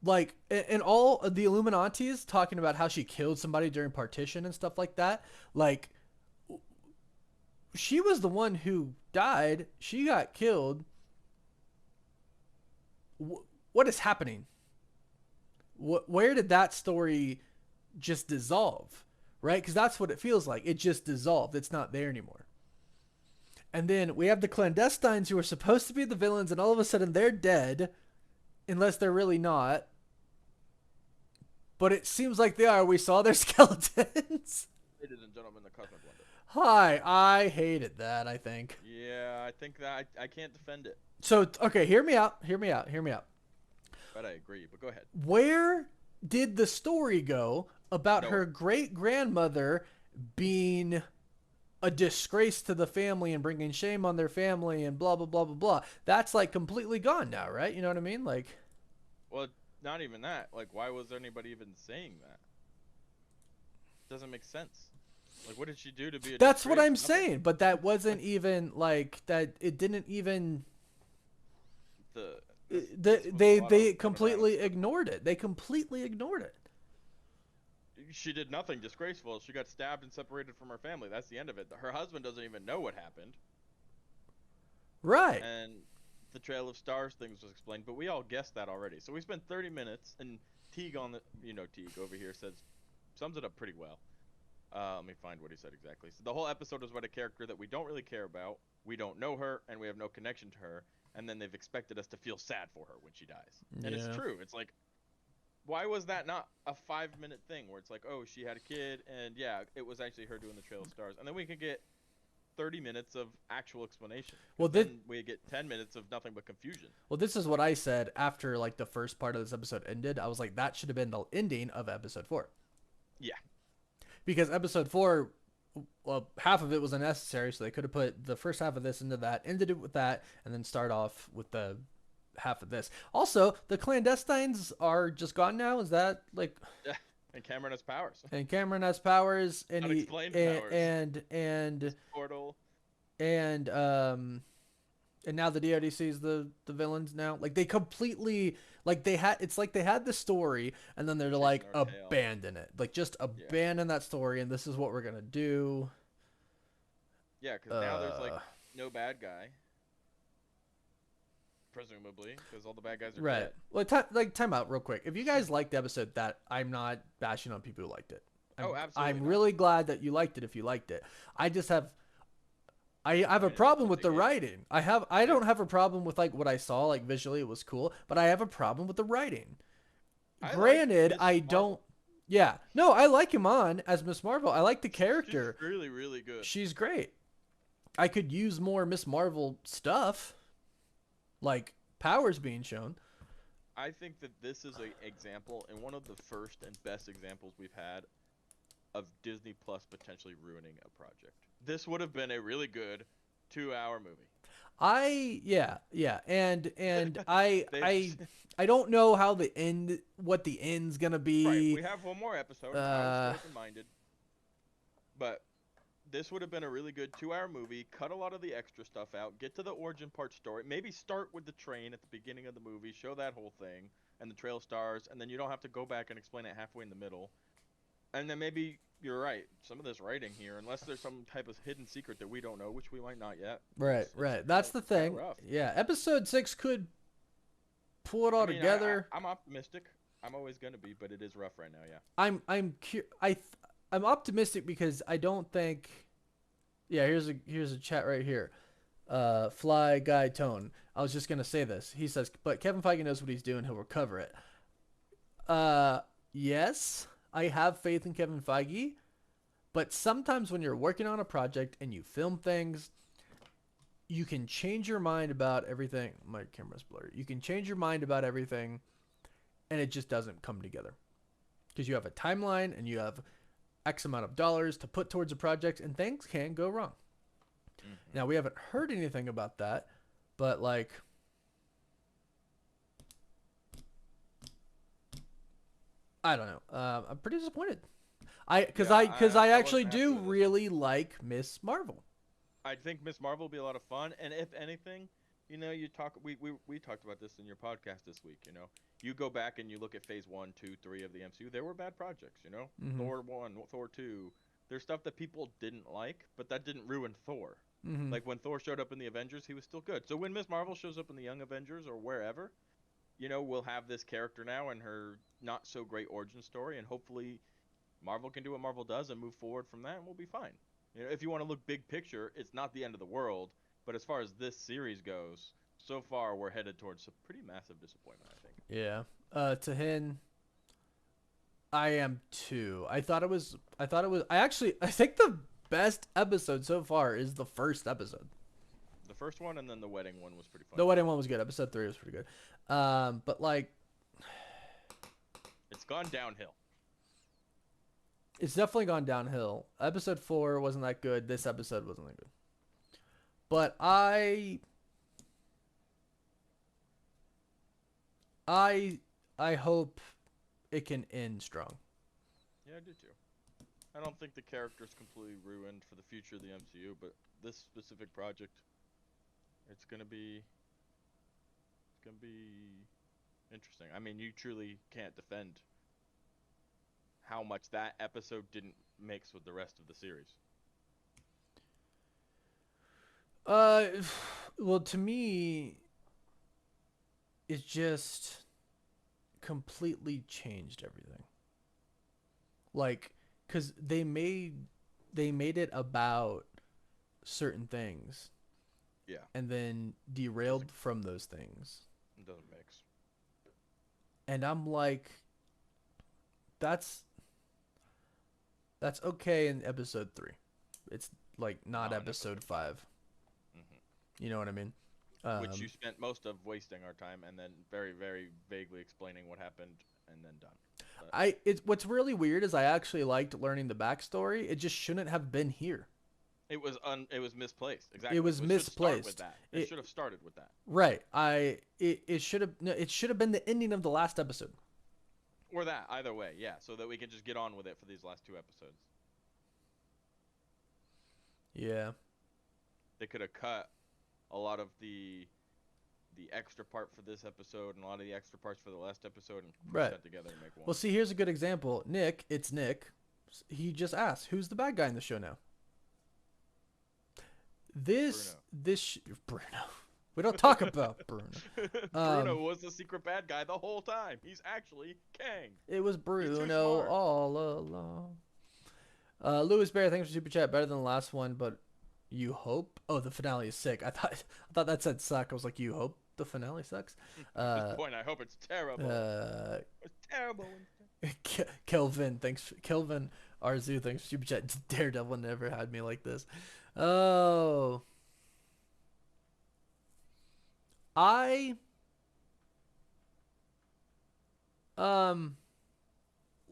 Like, and all the Illuminati's talking about how she killed somebody during partition and stuff like that. Like, she was the one who died. She got killed. What is happening? Where did that story just dissolve? Right? Because that's what it feels like. It just dissolved. It's not there anymore. And then we have the clandestines who are supposed to be the villains, and all of a sudden they're dead, unless they're really not. But it seems like they are. We saw their skeletons. Ladies and gentlemen, the Cosmic Wonder. Hi, I hated that, I think. Yeah, I think that I can't defend it. So, okay, hear me out. But I agree, but go ahead. Where did the story go about No. her great grandmother being a disgrace to the family and bringing shame on their family and blah, blah, blah, blah, blah? That's like completely gone now, right? You know what I mean? Like, Well, not even that. Like, why was anybody even saying that? Doesn't make sense. Like, what did she do to be a that's what disgrace? I'm Nothing. saying. But that wasn't even like that. It didn't even. They completely ignored it. They completely ignored it. She did nothing disgraceful. She got stabbed and separated from her family. That's the end of it. Her husband doesn't even know what happened. Right. And the Trail of Stars things was explained, but we all guessed that already. So we spent 30 minutes, and Teague on the, Teague over here sums it up pretty well. Let me find what he said exactly. So the whole episode is about a character that we don't really care about. We don't know her, and we have no connection to her. And then they've expected us to feel sad for her when she dies. And it's true. It's like, why was that not a 5-minute thing where it's like, oh, she had a kid, and yeah, it was actually her doing the Trail of Stars. And then we could get 30 minutes of actual explanation. Well, then we get 10 minutes of nothing but confusion. Well, this is what I said after like the first part of this episode ended. I was like, that should have been the ending of episode 4. Yeah. Because episode 4, well, half of it was unnecessary, so they could have put the first half of this into that, ended it with that, and then start off with the half of this. Also, the clandestines are just gone now. Is that like? Yeah. And Cameron has powers. And Cameron has powers, and Unexplained powers. and Portal. And now the DoD sees the villains now. Like they completely it's like they had the story and then they're like abandon it. Like just abandon that story and this is what we're gonna do. Yeah, because now there's like no bad guy. Presumably, because all the bad guys are dead. Well, time out real quick. If you guys liked the episode, that I'm not bashing on people who liked it. Absolutely. I'm really glad that you liked it. If you liked it, I have a problem with the writing. I don't have a problem with like what I saw, like visually it was cool, but I have a problem with the writing. Granted, I don't. Yeah, no, I like him on as Miss Marvel. I like the character. She's really, really good. She's great. I could use more Miss Marvel stuff, like powers being shown. I think that this is an example, and one of the first and best examples we've had of Disney Plus potentially ruining a project. This would have been a really good 2-hour movie. Yeah, and I They I I don't know how what the end's gonna right. be. We have one more episode. And I was Uh, still open-minded, but this would have been a really good 2-hour movie. Cut a lot of the extra stuff out. Get to the origin part story. Maybe start with the train at the beginning of the movie. Show that whole thing and the trail of stars, and then you don't have to go back and explain it halfway in the middle. And then maybe you're right. Some of this writing here, unless there's some type of hidden secret that we don't know, which we might not yet. right. That's the kinda thing. rough. Yeah, episode 6 could pull it all together. I'm optimistic. I'm always gonna be, but it is rough right now. Yeah. I'm optimistic because I don't think. Yeah, here's a chat right here. Fly Guy Tone. I was just gonna say this. He says, but Kevin Feige knows what he's doing. He'll recover it. Yes, I have faith in Kevin Feige, but sometimes when you're working on a project and you film things, you can change your mind about everything. My camera's blurry. You can change your mind about everything, and it just doesn't come together because you have a timeline and you have X amount of dollars to put towards a project, and things can go wrong. Now, we haven't heard anything about that, but like, I don't know. I'm pretty disappointed. Because I actually wasn't happy do with it. really like Miss Marvel. I think Miss Marvel will be a lot of fun, and if anything, you talk. We talked about this in your podcast this week. You go back and you look at Phase 1, 2, 3 of the MCU. There were bad projects. Mhm. Thor 1, Thor 2. There's stuff that people didn't like, but that didn't ruin Thor. Mhm. Like when Thor showed up in the Avengers, he was still good. So when Miss Marvel shows up in the Young Avengers or wherever, we'll have this character now and her not so great origin story, and hopefully Marvel can do what Marvel does and move forward from that, and we'll be fine. If you want to look big picture, it's not the end of the world, but as far as this series goes, so far we're headed towards a pretty massive disappointment, I think. Yeah. Tahin, I am too. I think the best episode so far is the first episode. The first one and then the wedding one was pretty fun. The wedding one was good. Episode 3 was pretty good. But like, it's gone downhill. it's definitely gone downhill. Episode 4 wasn't that good. This episode wasn't that good. But I hope it can end strong. Yeah, I do too. I don't think the character's completely ruined for the future of the MCU, but this specific project, it's gonna be interesting. I mean, you truly can't defend how much that episode didn't mix with the rest of the series. Well, to me, it just completely changed everything. Like, cause they made it about certain things. Yeah. And then derailed from those things. It doesn't mix. And I'm like, that's okay in episode 3. It's like not episode 5. Mm-hmm. You know what I mean? Which you spent most of wasting our time and then very, very vaguely explaining what happened and then done. But what's really weird is I actually liked learning the backstory. It just shouldn't have been here. It was misplaced. Exactly. It was misplaced. With that. It should have started with that. Right. It should have been the ending of the last episode. Or that, either way, yeah, so that we can just get on with it for these last 2 episodes. Yeah. They could have cut a lot of the extra part for this episode and a lot of the extra parts for the last episode and put that together and make one. Well, see, here's a good example. Nick. He just asked, "Who's the bad guy in the show now?" Bruno. We don't talk about Bruno. Bruno was the secret bad guy the whole time. He's actually Kang. It was Bruno all along. Louis Bear, thanks for super chat. Better than the last one, but you hope. Oh, the finale is sick. I thought that said suck. I was like, you hope the finale sucks. At this point, I hope it's terrible. It's terrible. Kelvin, thanks. Kelvin Arzu, thanks for super chat. Daredevil never had me like this. Oh.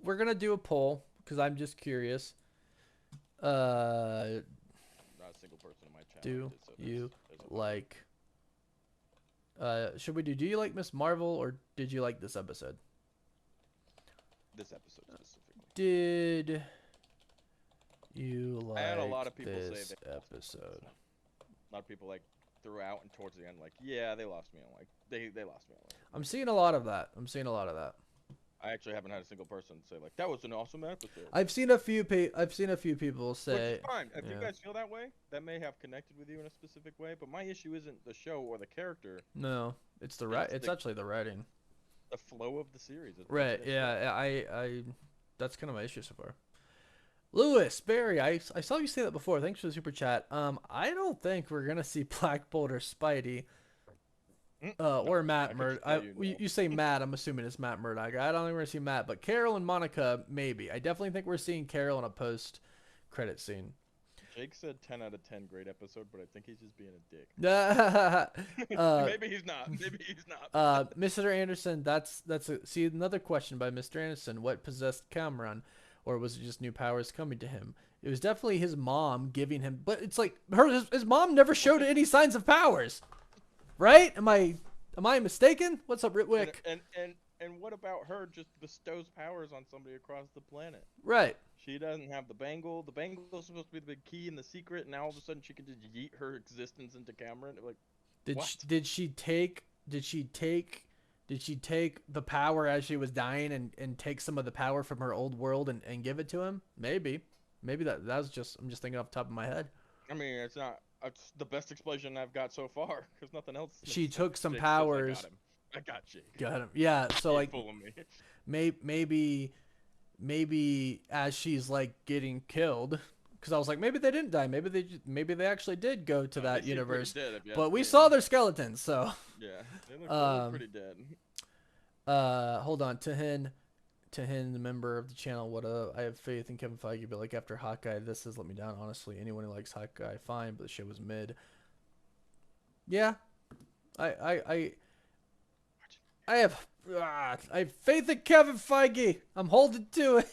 We're gonna do a poll because I'm just curious. Not a single person in my channel. Do did, so you there's a lot. like? Should we do? Do you like Miss Marvel or did you like this episode? This episode specifically? Did you like I had a lot of people say this they lost me on this episode? one. A lot of people like throughout and towards the end, like, yeah, they lost me on like they lost me on like. I'm seeing a lot of that. I actually haven't had a single person say like that was an awesome episode. I've seen a few people Which say. is fine. If you yeah. guys feel that way, that may have connected with you in a specific way. But my issue isn't the show or the character. No, it's the It's actually the writing. The flow of the series. Is Right. what's Yeah. I. That's kind of my issue so far. Lewis Barry, I saw you say that before. Thanks for the super chat. I don't think we're gonna see Black Bolt or Spidey. Or Matt Murdock. You say Matt, I'm assuming it's Matt Murdock. I don't think we're going to see Matt, but Carol and Monica, maybe. I definitely think we're seeing Carol in a post-credit scene. Jake said 10 out of 10 great episode, but I think he's just being a dick. Maybe he's not. Maybe he's not. Mr. Anderson, see another question by Mr. Anderson. What possessed Cameron? Or was it just new powers coming to him? It was definitely his mom giving him, but it's like his mom never showed any signs of powers. Right? Am I mistaken? What's up, Ritwick? And what about her just bestows powers on somebody across the planet? Right. She doesn't have the bangle. The bangle is supposed to be the big key and the secret, and now all of a sudden she can just yeet her existence into Cameron. Like, did she take the power as she was dying and take some of the power from her old world and give it to him? Maybe that was just, I'm just thinking off the top of my head. I mean, it's the best explanation I've got so far, because nothing else. She took some Jake powers. says, I got Jake. Got him. Yeah. So like, fooling me. maybe as she's like getting killed, because I was like, maybe they didn't die. Maybe they actually did go to that universe. Dead, but we saw their skeletons, so. Yeah, they look pretty dead. Hold on, Tahin, the member of the channel. What I have faith in Kevin Feige, but like after Hawkeye, this has let me down. Honestly, anyone who likes Hawkeye, fine, but the show was mid. Yeah, I have faith in Kevin Feige. I'm holding to it.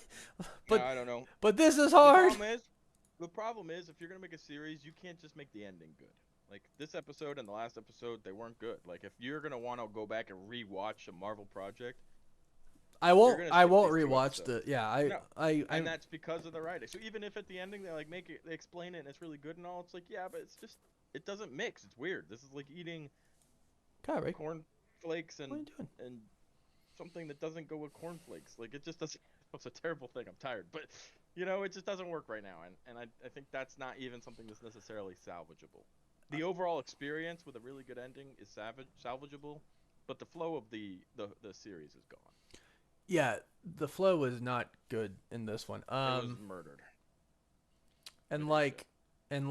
But yeah, I don't know. But this is hard. The problem is, if you're gonna make a series, you can't just make the ending good. Like this episode and the last episode, they weren't good. Like if you're gonna want to go back and rewatch a Marvel project, I won't rewatch the. Yeah, and that's because of the writing. So even if at the ending they like they explain it and it's really good and all, it's like yeah, but it's just it doesn't mix. It's weird. This is like eating cornflakes and something that doesn't go with cornflakes. Like it just doesn't. It's a terrible thing. I'm tired, but you know it just doesn't work right now, and I think that's not even something that's necessarily salvageable. The overall experience with a really good ending is salvageable, but the flow of the series is gone. Yeah, the flow was not good in this one. It was murdered. And like, I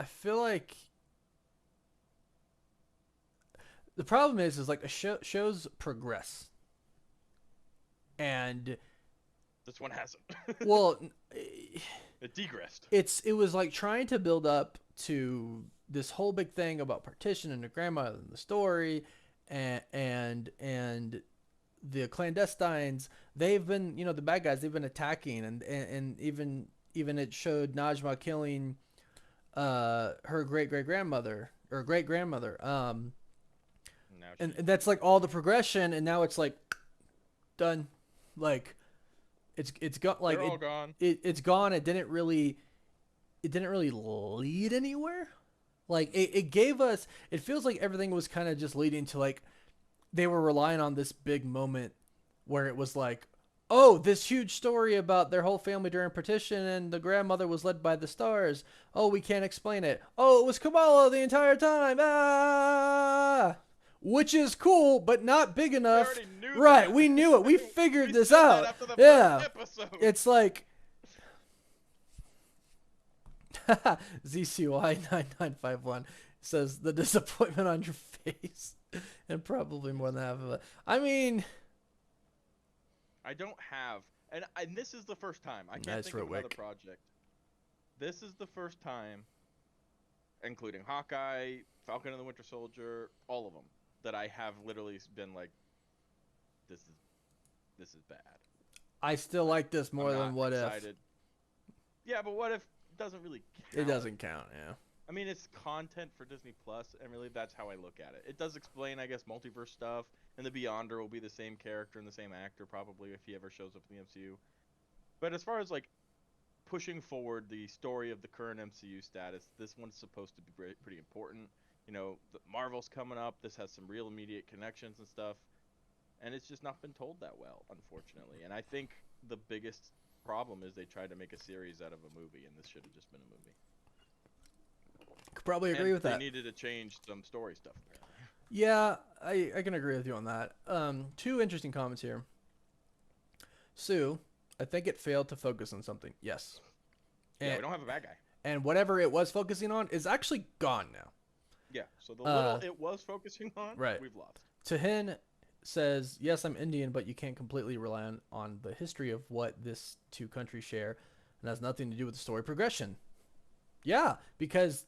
feel like the problem is like shows progress, and this one hasn't. Well, it degressed. It was like trying to build up to this whole big thing about partition and the grandmother and the story, and the clandestines. They've been, the bad guys. They've been attacking, and even it showed Najma killing her great grandmother. And that's like all the progression, and now it's like done. Like it's gone. Like they're all gone. It's gone. It didn't really lead anywhere. Like it gave us. It feels like everything was kind of just leading to like they were relying on this big moment where it was like, oh, this huge story about their whole family during partition, and the grandmother was led by the stars. Oh, we can't explain it. Oh, it was Kamala the entire time. Ah. Which is cool, but not big enough. Right, we knew it. We figured this out. Yeah. It's like ZCY9951 says the disappointment on your face. And probably more than half of it. I mean, I don't have, and this is the first time. I can't think of another project. This is the first time, including Hawkeye, Falcon and the Winter Soldier, all of them, that I have literally been like, this is is bad. I still like this more I'm than not What excited. Yeah, but What If doesn't really If. count. It doesn't count, yeah. I mean, it's content for Disney Plus, and really that's how I look at it. It does explain, I guess, multiverse stuff, and the Beyonder will be the same character and the same actor probably if he ever shows up in the MCU. But as far as like pushing forward the story of the current MCU status, this one's supposed to be pretty important. You know, Marvel's coming up. This has some real immediate connections and stuff, and it's just not been told that well, unfortunately. And I think the biggest problem is they tried to make a series out of a movie, and this should have just been a movie. Could probably agree and with they that. needed to change some story stuff, apparently. Yeah, I can agree with you on that. Two interesting comments here. Sue, I think it failed to focus on something. Yes. Yeah, we don't have a bad guy. And whatever it was focusing on is actually gone now. Yeah, so the little it was focusing on, right. We've lost. Tahin says, yes, I'm Indian, but you can't completely rely on the history of what this two countries share, and has nothing to do with the story progression. Yeah, because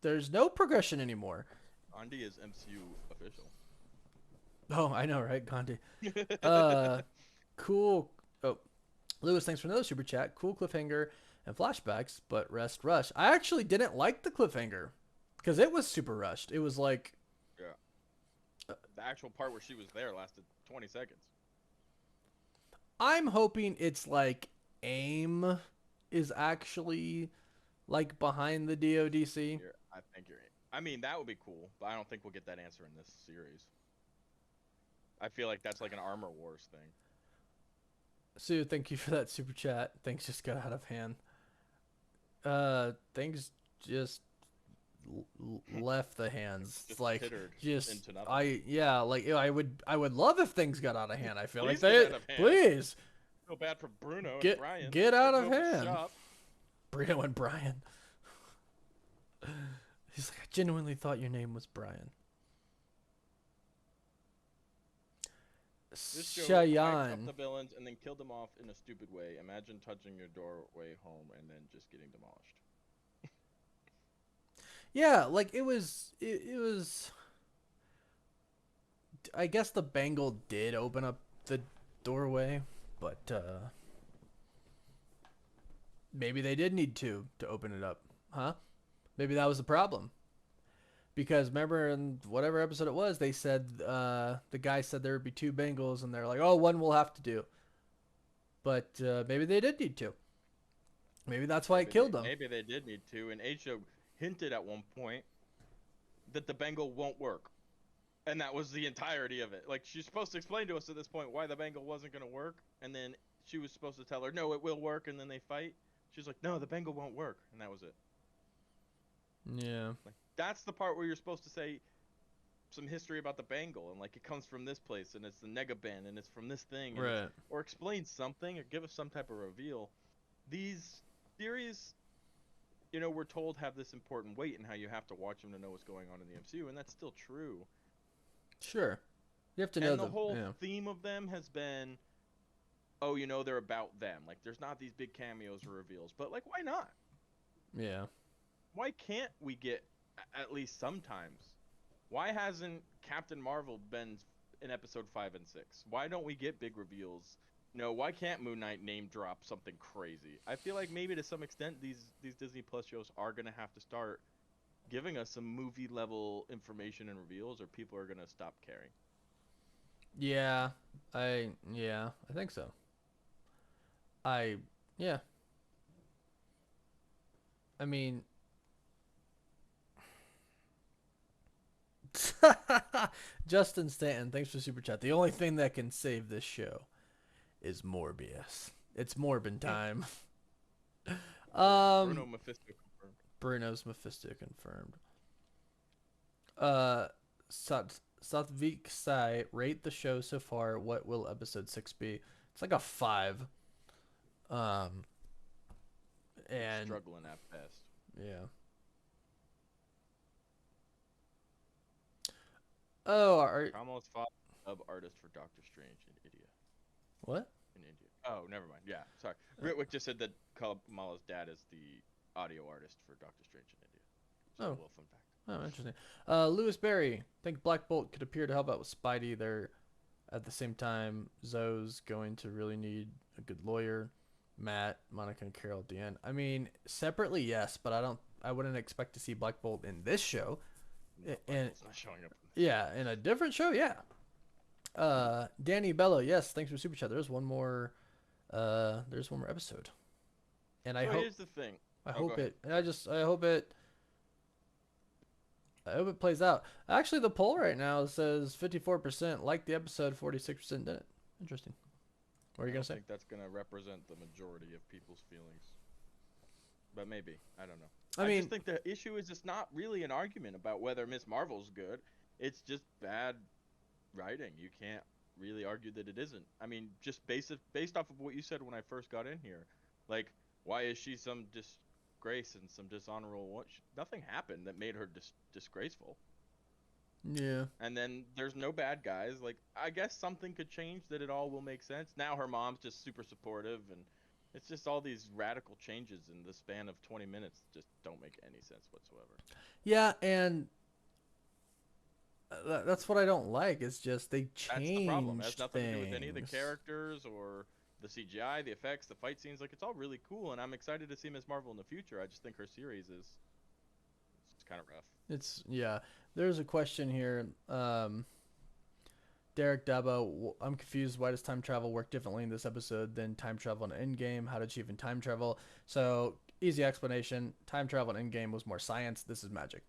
there's no progression anymore. Gandhi is MCU official. Oh, I know, right? Gandhi. Cool. Oh, Lewis, thanks for another super chat. Cool cliffhanger and flashbacks, but rest rush. I actually didn't like the cliffhanger because it was super rushed. It was like, yeah, the actual part where she was there lasted 20 seconds. I'm hoping it's like AIM is actually like behind the DODC. I think you're. I mean, that would be cool, but I don't think we'll get that answer in this series. I feel like that's like an Armor Wars thing. Sue, thank you for that super chat. Things just got out of hand. Things just left the hands. Just like just into nothing. I would love if things got out of hand. I feel Please like get they out of hand. please Feel bad for Bruno get and Brian. get out They of blew up the hand. shop. Bruno and Brian. He's like, I genuinely thought your name was Brian. This show hyped up Cheyenne. the villains and then killed them off in a stupid way. Imagine touching your doorway home and then just getting demolished. Yeah, like it was. I guess the bangle did open up the doorway, but maybe they did need to open it up, huh? Maybe that was the problem. Because remember in whatever episode it was, they said the guy said there would be two bangles, and they're like, "Oh, one we'll have to do." But maybe they did need to. Maybe that's why it killed them. Maybe they did need to. And Aisha hinted at one point that the bangle won't work, and that was the entirety of it. Like, she's supposed to explain to us at this point why the bangle wasn't going to work, and then she was supposed to tell her, no, it will work, and then they fight. She's like, no, the bangle won't work, and that was it. Yeah. Like, that's the part where you're supposed to say some history about the bangle, and like it comes from this place, and it's the Negabin, and it's from this thing, and Right. or explain something, or give us some type of reveal. These theories, you know, we're told have this important weight and how you have to watch them to know what's going on in the MCU, and that's still true. Sure. You have to know and the whole yeah. theme of them has been, oh, you know, they're about them. Like, there's not these big cameos or reveals, but like, why not? Yeah. Why can't we get at least sometimes? Why hasn't Captain Marvel been in episode 5 and 6? Why don't we get big reveals? No, why can't Moon Knight name drop something crazy? I feel like maybe to some extent these Disney Plus shows are gonna have to start giving us some movie level information and reveals, or people are gonna stop caring. Yeah. I think so. I mean, Justin Stanton, thanks for super chat. The only thing that can save this show is Morbius. It's Morbin time. Bruno Mephisto confirmed. Bruno's Mephisto confirmed. Satvik Sai, rate the show so far. What will episode 6 be? It's like a 5. And Struggling at best. yeah. Oh, Kamala's father, sub artist for Doctor Strange in India. what? In India. Oh, never mind. Yeah, sorry. Ritwick just said that Kamala's dad is the audio artist for Doctor Strange in India. So, Oh. a little fun fact. Oh, interesting. Lewis Berry, think Black Bolt could appear to help out with Spidey. They're At the same time, Zoe's going to really need a good lawyer. Matt, Monica, and Carol at the end. I mean, separately, yes, but I wouldn't expect to see Black Bolt in this show. No, And Michael's not showing up. In this. yeah, in a different show, yeah. Danny Bella, yes, thanks for super chat. There's one more. There's one more episode, and I So hope here's the thing. I Oh, hope go ahead. it. I hope it plays out. Actually, the poll right now says 54% liked the episode, 46% didn't. Interesting. What are you I gonna don't say? think that's gonna represent the majority of people's feelings. But maybe. I don't know. I I mean, just think the issue is it's not really an argument about whether Miss Marvel's good. It's just bad writing. You can't really argue that it isn't. I mean, just based off of what you said when I first got in here, like, why is she some disgrace and some dishonorable? Nothing happened that made her disgraceful. yeah. And then there's no bad guys. Like, I guess something could change that it all will make sense. Now her mom's just super supportive, and it's just all these radical changes in the span of 20 minutes just don't make any sense whatsoever. Yeah, and that's what I don't like. It's just they That's the problem. It has changed nothing to do with any of the things. characters or the CGI, the effects, the fight scenes. Like, it's all really cool, and I'm excited to see Miss Marvel in the future. I just think her series is it's kind of rough. It's yeah. There's a question here. Derek Dabo, I'm confused. Why does time travel work differently in this episode than time travel in Endgame? How did she even time travel? So easy explanation. Time travel in Endgame was more science. This is magic.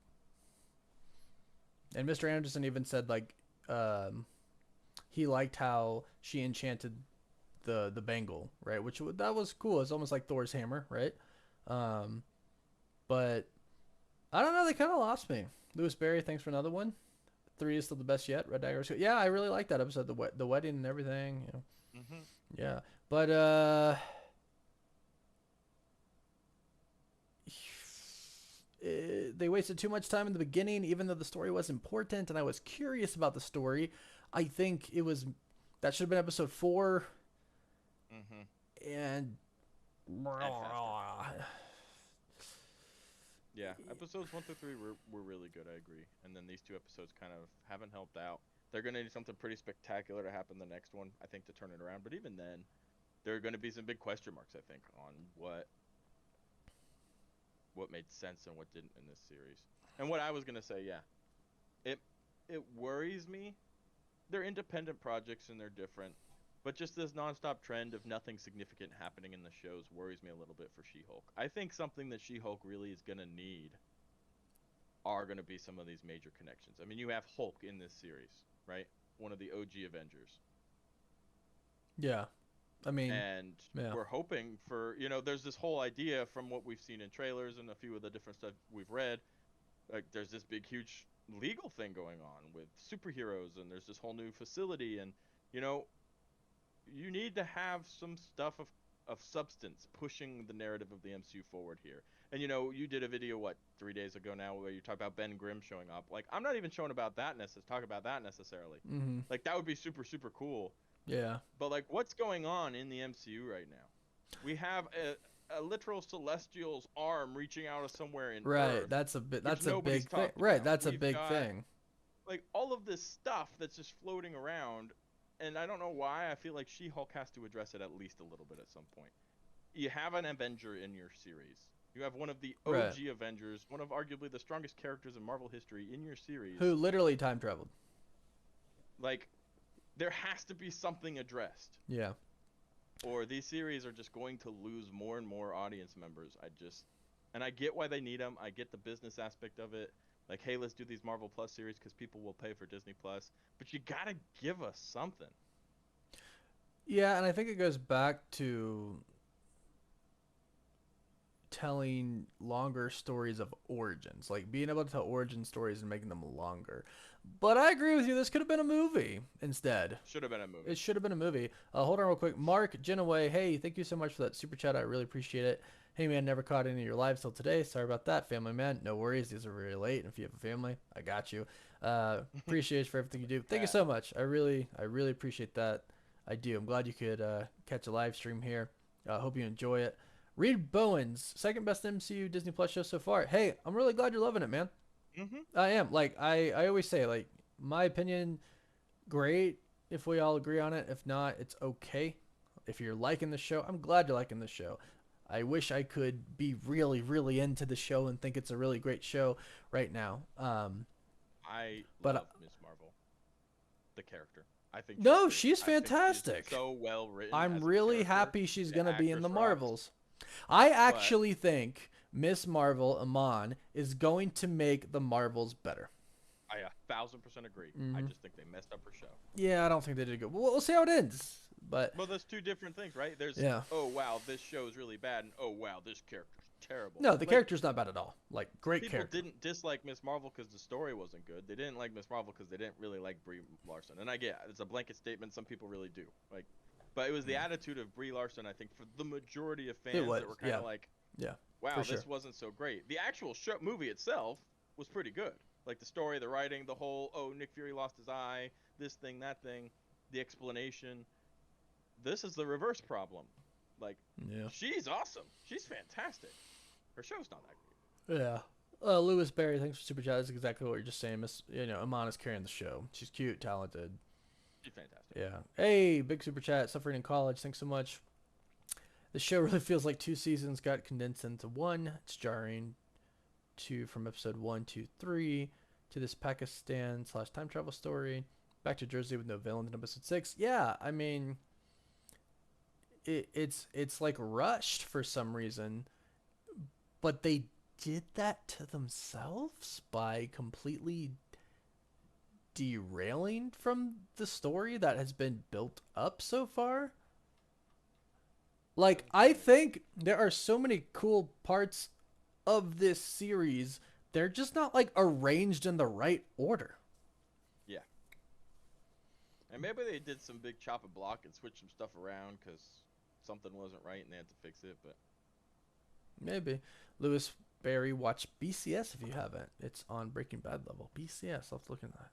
And Mr. Anderson even said like he liked how she enchanted the bangle, right? Which that was cool. It's almost like Thor's hammer, right? But I don't know. They kind of lost me. Lewis Berry, thanks for another one. 3 is still the best yet. Red Dagger. Yeah, I really like that episode. The wedding and everything. You know. Mm-hmm. Yeah, but they wasted too much time in the beginning, even though the story was important and I was curious about the story. I think that should have been episode 4. Mm-hmm. And Yeah, episodes 1 through 3 were really good. I agree. And then these 2 episodes kind of haven't helped out. They're gonna need something pretty spectacular to happen the next one, I think, to turn it around. But even then, there are gonna be some big question marks, I think, on what made sense and what didn't in this series. And what I was gonna say, yeah, it worries me. They're independent projects and they're different, but just this nonstop trend of nothing significant happening in the shows worries me a little bit for She-Hulk. I think something that She-Hulk really is gonna need are gonna be some of these major connections. I mean, you have Hulk in this series, right? One of the OG Avengers. yeah, I mean, And yeah, we're hoping for, there's this whole idea from what we've seen in trailers and a few of the different stuff we've read. Like, there's this big, huge legal thing going on with superheroes, and there's this whole new facility. And, you need to have some stuff of substance pushing the narrative of the MCU forward here. And, you did a video, 3 days ago now, where you talk about Ben Grimm showing up. Like, I'm not even talk about that necessarily. mm-hmm. Like, that would be super, super cool. Yeah, But like, what's going on in the MCU right now? We have a literal Celestial's arm reaching out of somewhere in right. Earth, That's a bit. which That's a nobody's big thing. talked Right, about. that's a We've big got, thing. like, all of this stuff that's just floating around, and I don't know why. I feel like She-Hulk has to address it at least a little bit at some point. You have an Avenger in your series. You have one of the OG Right. Avengers, one of arguably the strongest characters in Marvel history in your series. Who literally time traveled. Like, there has to be something addressed. Yeah. Or these series are just going to lose more and more audience members. And I get why they need them. I get the business aspect of it. Like, hey, let's do these Marvel Plus series because people will pay for Disney Plus. But you gotta give us something. Yeah, and I think it goes back to telling longer stories of origins, like being able to tell origin stories and making them longer. But I agree with you. This could have been a movie instead. Should have been a movie. It should have been a movie. Hold on real quick. Mark Genoway, hey, thank you so much for that super chat. I really appreciate it. Hey, man, never caught any of your lives till today. Sorry about that, family man. No worries. These are really late. And if you have a family, I got you. Appreciate you for everything you do. Thank you so much. I really appreciate that. I do. I'm glad you could catch a live stream here. I hope you enjoy it. Reed Bowens, second best MCU Disney Plus show so far. Hey, I'm really glad you're loving it, man. Mm-hmm. I am. Like, I always say, like, my opinion, great. if we all agree on it. If not, it's okay. If you're liking the show, I'm glad you're liking the show. I wish I could be really, really into the show and think it's a really great show right now. I But love Miss Marvel, the character. I think she's no, great. she's I think fantastic. so well written. I'm as a really character. happy she's The gonna be in actress the rocks, Marvels. I but actually think Miss Marvel Amon is going to make the Marvels better. I 1,000% agree. I Mhm. just think they messed up her show. Yeah, I don't think they did good. We'll see how it ends. But Well, there's two different things, right? There's yeah, oh wow, this show's really bad, and oh wow, this character's terrible. no, the Like, character's not bad at all. Like great people character. didn't dislike Miss Marvel because the story wasn't good. They didn't like Miss Marvel because they didn't really like Brie Larson. And I get it's a blanket statement. Some people really do. Like, but it was the attitude of Brie Larson. I think for the majority of fans was, that were kind of like, yeah, wow, for this sure. wasn't so great. The actual movie itself was pretty good. Like the story, the writing, the whole oh Nick Fury lost his eye, this thing, that thing, the explanation. This is the reverse problem. Like, Yeah, she's awesome. She's fantastic. Her show's not that great. yeah. Lewis Berry, thanks for super chat. That's exactly what you're just saying. Miss, Amon is carrying the show. She's cute, talented. She's fantastic. Yeah. Hey, big super chat. Suffering in college. Thanks so much. The show really feels like 2 seasons got condensed into one. It's jarring. From episode 1, 2, 3 to this Pakistan/time travel story. Back to Jersey with no villains in episode 6. Yeah, I mean, it's like rushed for some reason, but they did that to themselves by completely derailing from the story that has been built up so far. Like, I think there are so many cool parts of this series. They're just not like arranged in the right order. Yeah. And maybe they did some big chop and block and switch some stuff around because something wasn't right and they had to fix it. But Maybe. Lewis Berry, watch BCS if you haven't. It's on Breaking Bad level. BCS, let's look at that.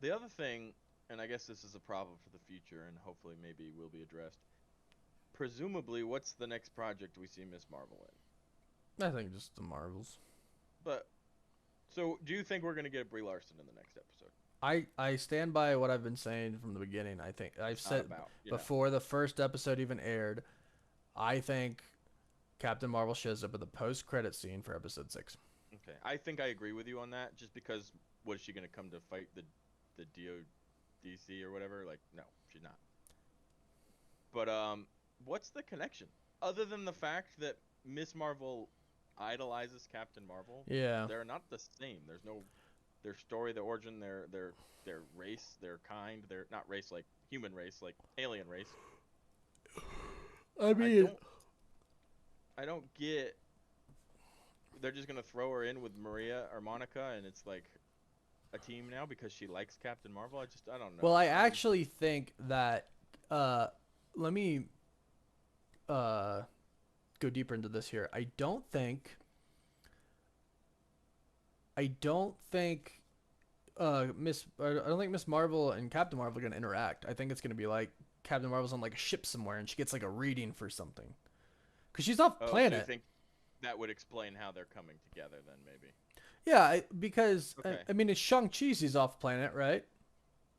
The other thing, and I guess this is a problem for the future and hopefully maybe will be addressed. Presumably, what's the next project we see Miss Marvel in? I think just the Marvels. But, so do you think we're going to get Brie Larson in the next episode? I stand by what I've been saying from the beginning. I think I've said before the first episode even aired, I think Captain Marvel shows up at the post-credit scene for episode 6. Okay, I think I agree with you on that. Just because, what is she going to come to fight the DODC or whatever? Like, no, she's not. But what's the connection other than the fact that Miss Marvel idolizes Captain Marvel? Yeah, They're not the same. There's no their story, their origin, their race, their kind. They're not race like human race, like alien race. I mean, I don't get. They're just gonna throw her in with Maria or Monica, and it's like a team now because she likes Captain Marvel. I don't know. well, I actually think that. Let me go deeper into this here. I don't think I don't think Miss Marvel and Captain Marvel are gonna interact. I think it's gonna be like Captain Marvel's on like a ship somewhere and she gets like a reading for something. Cause she's off planet. So you think that would explain how they're coming together then maybe? Yeah, because Okay. I mean it's Shang-Chi's he's off planet, right?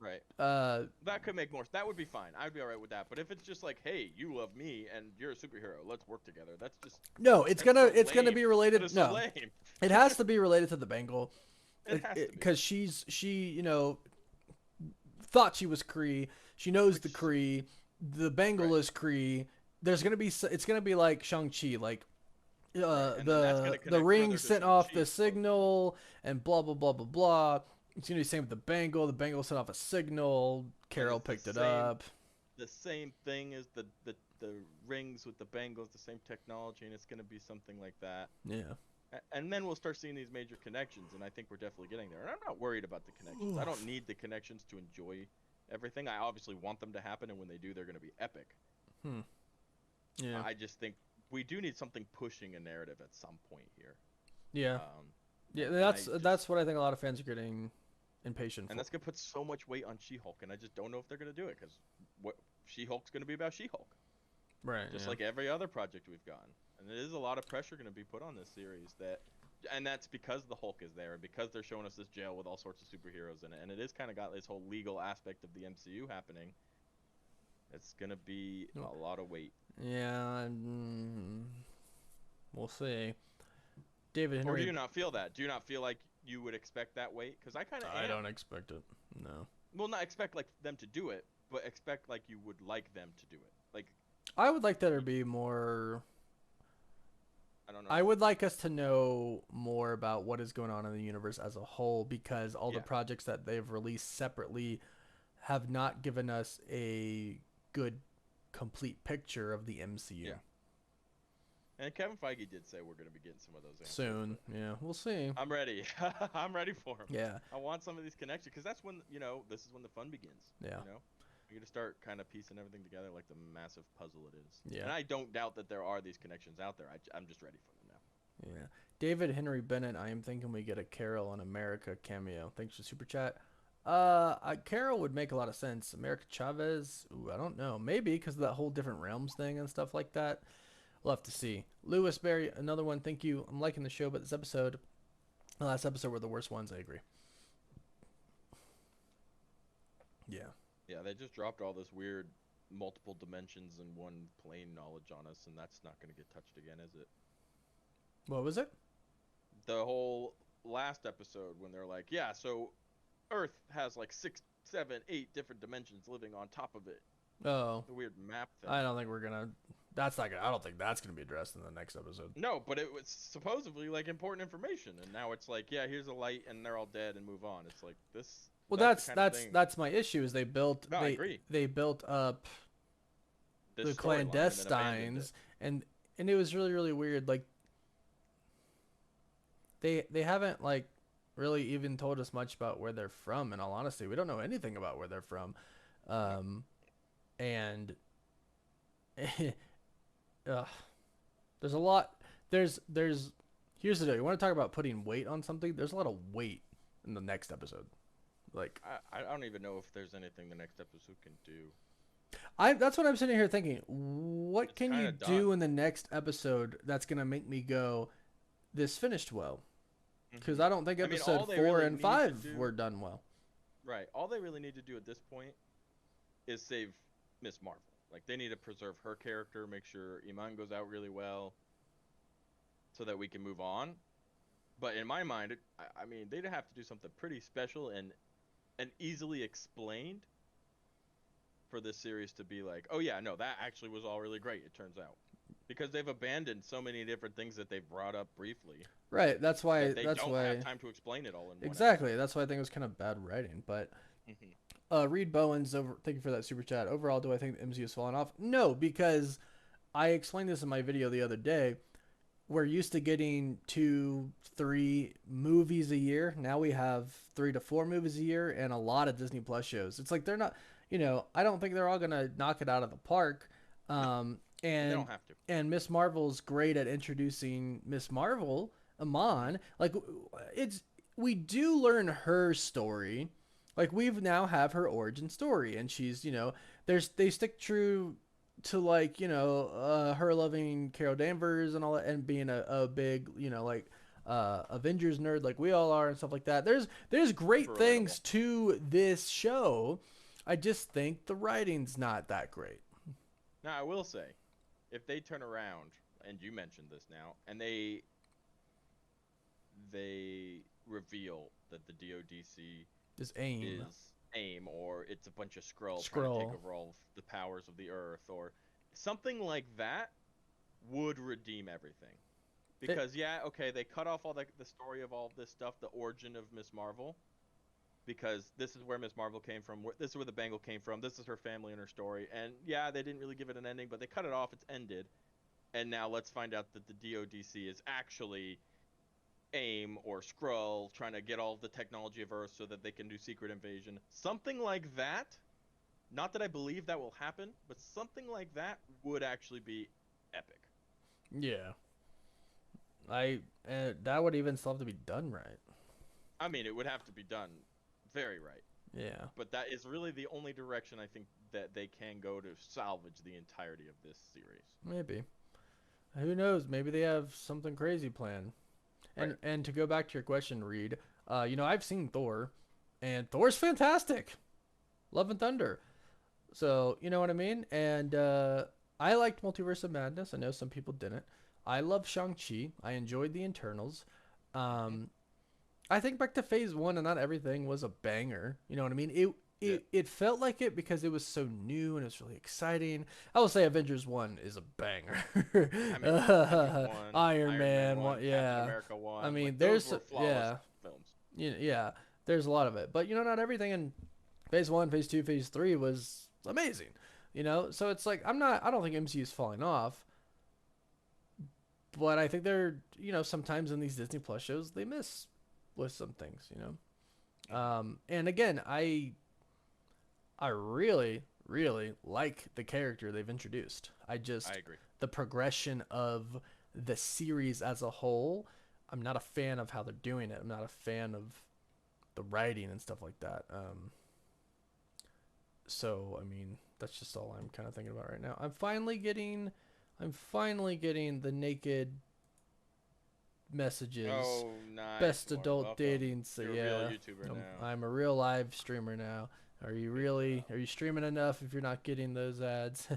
Right. Uh, That could make more. That would be fine. I'd be alright with that. But if it's just like, hey, you love me and you're a superhero, let's work together. That's just. no, That's so it's gonna lame. be That related. is so No, lame. it has to be related to the Bengal. It has to be. Because she thought she was Kree. She knows the Kree. The Bengal is Kree. There's gonna be it's gonna be like Shang-Chi, like And then that's gonna the connect ring further to sent off Shang-Chi. the signal and blah blah blah blah blah. It's gonna be the same with the Bengal. The Bengal sent off a signal. Carol it's the picked it same- up. The same thing as the rings with the Bengals, the same technology, and it's gonna be something like that. Yeah. And then we'll start seeing these major connections, and I think we're definitely getting there. And I'm not worried about the connections. I don't need the connections to enjoy everything. I obviously want them to happen, and when they do, they're going to be epic. Yeah. I just think we do need something pushing a narrative at some point here. Yeah. Yeah. and That's what I think a lot of fans are getting impatient for. And that's going to put so much weight on She-Hulk, and I just don't know if they're going to do it, because what She-Hulk's going to be about She-Hulk. right. Just yeah. like every other project we've gotten. And there is a lot of pressure going to be put on this series that and that's because the Hulk is there, because they're showing us this jail with all sorts of superheroes in it, and it is kind of got this whole legal aspect of the MCU happening. It's gonna be a lot of weight. Yeah, we'll see. David Or do Henry. you not feel that? Do you not feel like you would expect that weight? Because I kind of I am. don't expect it. No. Well, not expect like them to do it, but expect like you would like them to do it. Like, I would like there to be more. I don't know. I would like us to know more about what is going on in the universe as a whole, because all the Yeah. projects that they've released separately have not given us a good, complete picture of the MCU. Yeah. And Kevin Feige did say we're gonna be getting some of those answers, Soon. but Yeah, we'll see. I'm ready. I'm ready for them. Yeah. I want some of these connections because that's when this is when the fun begins. Yeah. You got to start kind of piecing everything together like the massive puzzle it is. Yeah. And I don't doubt that there are these connections out there. I'm just ready for them now. Yeah. David Henry Bennett, I am thinking we get a Carol in America cameo. Thanks for super chat. Carol would make a lot of sense. America Chavez, ooh, I don't know. Maybe because of that whole different realms thing and stuff like that. We'll have to see. Lewis Berry, another one. Thank you. I'm liking the show, but this episode, the last episode were the worst ones. I agree. Yeah. Yeah, they just dropped all this weird multiple dimensions and one plane knowledge on us, and that's not going to get touched again, is it? What was it? The whole last episode when they're like, yeah, so Earth has like 6, 7, 8 different dimensions living on top of it. Oh. The weird map thing. I don't think we're gonna. That's not gonna. I don't think that's gonna be addressed in the next episode. No, but it was supposedly like important information, and now it's like, yeah, here's a light, and they're all dead, and move on. It's like this. Well, the kind of thing- that's my issue. Is they built No, I agree. they built up this the storyline and then abandoned clandestines, it. and it was really weird. Like they haven't like really even told us much about where they're from. In all honesty, we don't know anything about where they're from, and there's a lot. Here's the deal. You want to talk about putting weight on something? There's a lot of weight in the next episode. Like I don't even know if there's anything the next episode can do. that's what I'm sitting here thinking. What It's can you kinda do done. in the next episode that's gonna make me go, this finished well? Because I don't think I mean, episode all they 4 really and need to 5 do- were done well. Right. All they really need to do at this point is save Miss Marvel. Like they need to preserve her character, make sure Iman goes out really well, so that we can move on. But in my mind, I mean, they'd have to do something pretty special and easily explained for this series to be like, oh yeah, no, that actually was all really great. It turns out, because they've abandoned so many different things that they've brought up briefly. Right. That's why. That they That's don't why. have time to explain it all in one Exactly. That's why I think it was kind of bad writing. But episode. Reed Bowens, thank you for that super chat. Overall, do I think the MCU has fallen off? No, because I explained this in my video the other day. We're used to getting 2-3 movies a year. Now we have 3 to 4 movies a year and a lot of Disney Plus shows. It's like they're not, I don't think they're all gonna knock it out of the park. And They don't have to. and Miss Marvel's great at introducing Miss Marvel, Amon. Like we do learn her story. Like we've now have her origin story, and she's they stick true to like her loving Carol Danvers and all that, and being a big Avengers nerd like we all are and stuff like that. There's great Relatable. things to this show. I just think the writing's not that great. Now, I will say, if they turn around, and you mentioned this now, and they reveal that the DODC Just aim. is AIM, or it's a bunch of Skrulls trying to Skrull. take over all of the powers of the Earth, or something like that would redeem everything. Because, they cut off all the story of all of this stuff, the origin of Miss Marvel, because this is where Miss Marvel came from, this is where the Bangle came from, this is her family and her story, and they didn't really give it an ending, but they cut it off, it's ended, and now let's find out that the DODC is actually AIM or Skrull trying to get all the technology of Earth so that they can do secret invasion. Something like that, not that I believe that will happen, but something like that would actually be epic. Yeah. That would even still have to be done right. I mean, it would have to be done very right. Yeah. But that is really the only direction I think that they can go to salvage the entirety of this series. Maybe. Who knows? Maybe they have something crazy planned. And Right. and to go back to your question, Reed, I've seen Thor, and Thor's fantastic. Love and Thunder. So you know what I mean. And I liked Multiverse of Madness. I know some people didn't. I love Shang-Chi. I enjoyed the Internals. Hmm. Um, I think back to Phase One and not everything was a banger. You know what I mean? It Yeah. it it felt like it because it was so new and it was really exciting. I will say Avengers One is a banger. I mean, Avengers 1, Iron Iron Man Man 1, one, Captain yeah. America I 1, mean, like those there's were flawless yeah, films. yeah. There's a lot of it, but not everything in Phase One, Phase Two, Phase Three was amazing. So it's like I don't think MCU is falling off, but I think they're sometimes in these Disney Plus shows they miss with some things. Hmm. And again, I really really like the character they've introduced. I I just agree. the progression of the series as a whole. I'm not a fan of how they're doing it. I'm not a fan of the writing and stuff like that. So I mean, that's just all I'm kind of thinking about right now. I'm finally getting the naked messages. Oh, nice, Best Mark. adult Welcome. dating. So You're a real yeah, YouTuber now. I'm a real live streamer now. Are you Big really? job. Are you streaming enough if you're not getting those ads? Yeah,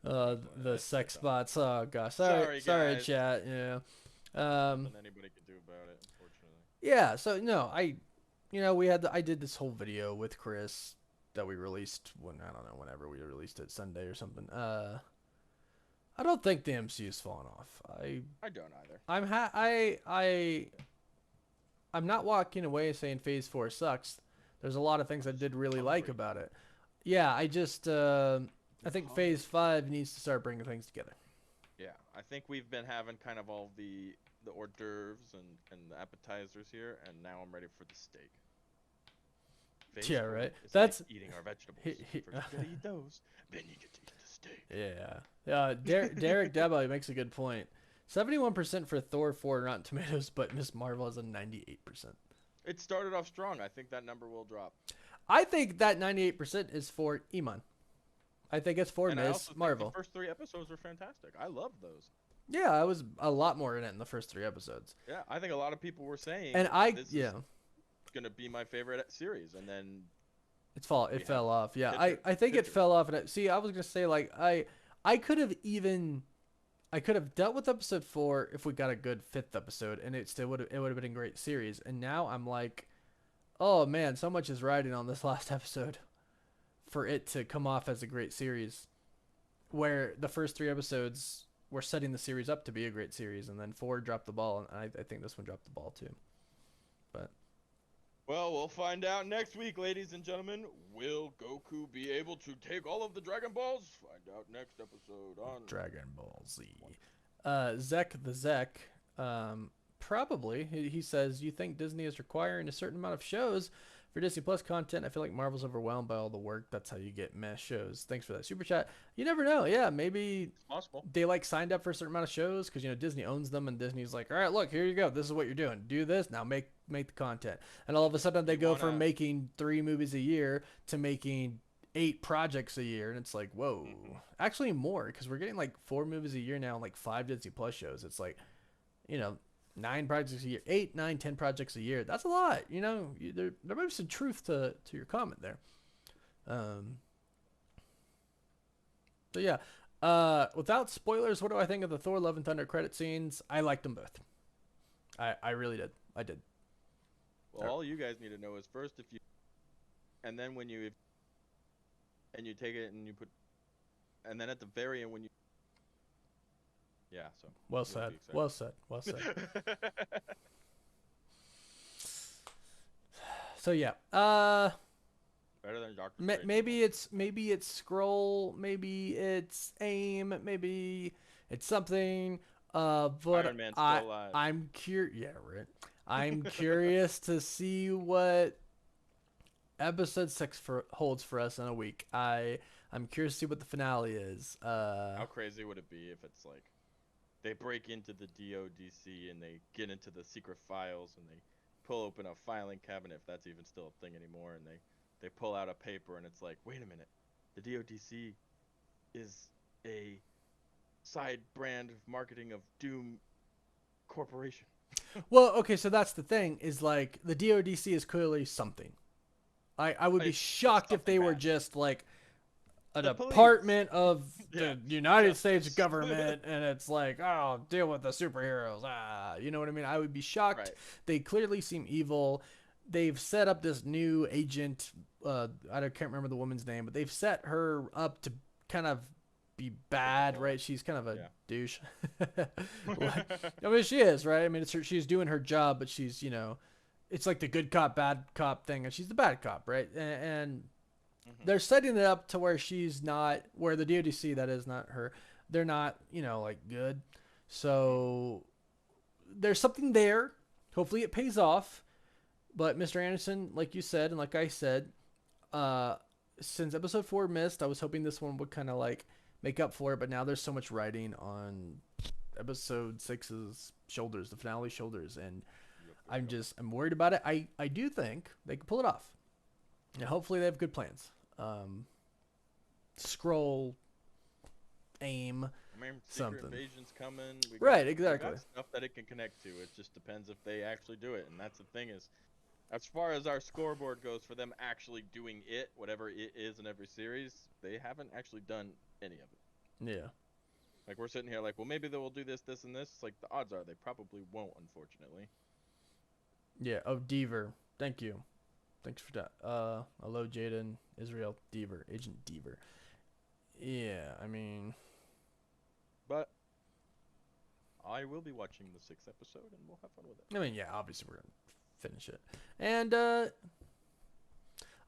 definitely. The sex It's on. bots. Oh gosh, Sorry, sorry, guys. chat. Yeah. Nothing anybody can do about it, unfortunately. Yeah. So no, I did this whole video with Chris that we released when I don't know whenever we released it Sunday or something. I don't think the MCU's fallen off. I don't either. I'm ha I'm not walking away saying Phase Four sucks. There's a lot of things I did really like Hungry. about it. Yeah, I think Hungry. Phase Five needs to start bringing things together. Yeah, I think we've been having kind of all the hors d'oeuvres and the appetizers here, and now I'm ready for the steak. Phase Yeah, 4 right. is That's like eating our vegetables. he, he, First you gotta eat those, then you get to eat the steak. yeah. Derek Debo makes a good point. 71% for Thor 4 Rotten Tomatoes, but Miss Marvel is a 98%. It started off strong. I think that number will drop. I think that 98% is for Iman. I think it's for And I Miss also think Marvel. the first 3 episodes were fantastic. I love those. Yeah, I was a lot more in it in the first 3 episodes. Yeah, I think a lot of people were saying And this is yeah, gonna be my favorite series, and then it we have fell off. Yeah, Pitcher. I think it Pitcher. fell off. And see, I was gonna say like I could have dealt with episode 4 if we got a good fifth episode, and it would have been a great series. And now I'm like, oh man, so much is riding on this last episode for it to come off as a great series. Where the first 3 episodes were setting the series up to be a great series, and then 4 dropped the ball, and I think this one dropped the ball too. But Well, we'll find out next week, ladies and gentlemen. Will Goku be able to take all of the Dragon Balls? Find out next episode on Dragon Ball Z. Zek the Zek, probably. He says, you think Disney is requiring a certain amount of shows for Disney Plus content? I feel like Marvel's overwhelmed by all the work. That's how you get meh shows. Thanks for that super chat. You never know. Yeah, maybe It's possible. they like signed up for a certain amount of shows because Disney owns them, and Disney's like, all right, look, here you go. This is what you're doing. Do this now. Make the content, and all of a sudden they You go wanna- from making 3 movies a year to making 8 projects a year, and it's like, whoa, actually more because we're getting like 4 movies a year now, and like 5 Disney Plus shows. It's like, 9 projects a year, 8, 9, 10 projects a year. That's a lot. There might be some truth to your comment there. So yeah. Without spoilers, what do I think of the Thor: Love and Thunder credit scenes? I liked them both. I really did. I did. Well, all you guys need to know is first if you, and then when you, and you take it and you put, and then at the very end when you, yeah. So. Well you'll said. be excited. Well said. Well said. So yeah. Better than Doctor. Maybe it's scroll. Maybe it's aim. Maybe it's something. But Iron Man's still alive. I'm curious. Yeah, right. I'm curious to see what episode 6 holds for us in a week. I'm curious to see what the finale is. How crazy would it be if it's like they break into the DODC and they get into the secret files and they pull open a filing cabinet, if that's even still a thing anymore, and they pull out a paper and it's like, wait a minute, the DODC is a side brand of marketing of Doom Corporation. Well, okay, so that's the thing is like the DODC is clearly something. I would be It's shocked if something they were bad. just like a The police. department of Yeah. the United States Justice. government, and it's like, oh, deal with the superheroes. You know what I mean? I would be shocked. Right. They clearly seem evil. They've set up this new agent. Can't remember the woman's name, but they've set her up to kind of be bad, right? She's kind of a Yeah. douche. I mean, she is, right? I mean, she's doing her job, but she's, it's like the good cop, bad cop thing, and she's the bad cop, right? And they're setting it up to where she's not, where the DODC, that is not her, they're not, like good. So there's something there. Hopefully it pays off. But Mr. Anderson, like you said, and like I said, since episode 4 missed, I was hoping this one would kind of like make up for it. But now there's so much writing on episode 6's shoulders, the finale shoulders, and I'm worried about it. I do think they can pull it off. And hopefully they have good plans. Scroll, aim, I mean, something. Secret Invasion's coming. Right, we exactly. got stuff that it can connect to. It just depends if they actually do it, and that's the thing is, as far as our scoreboard goes for them actually doing it, whatever it is in every series, they haven't actually done any of it. Yeah. Like we're sitting here like, well, maybe they will do this, this, and this. Like the odds are they probably won't, unfortunately. Yeah. Oh, Deaver. Thank you. Thanks for that. Hello, Jaden, Israel, Deaver, Agent Deaver. Yeah, I mean, But I will be watching the 6th episode, and we'll have fun with it. I mean, yeah, obviously we're gonna finish it, and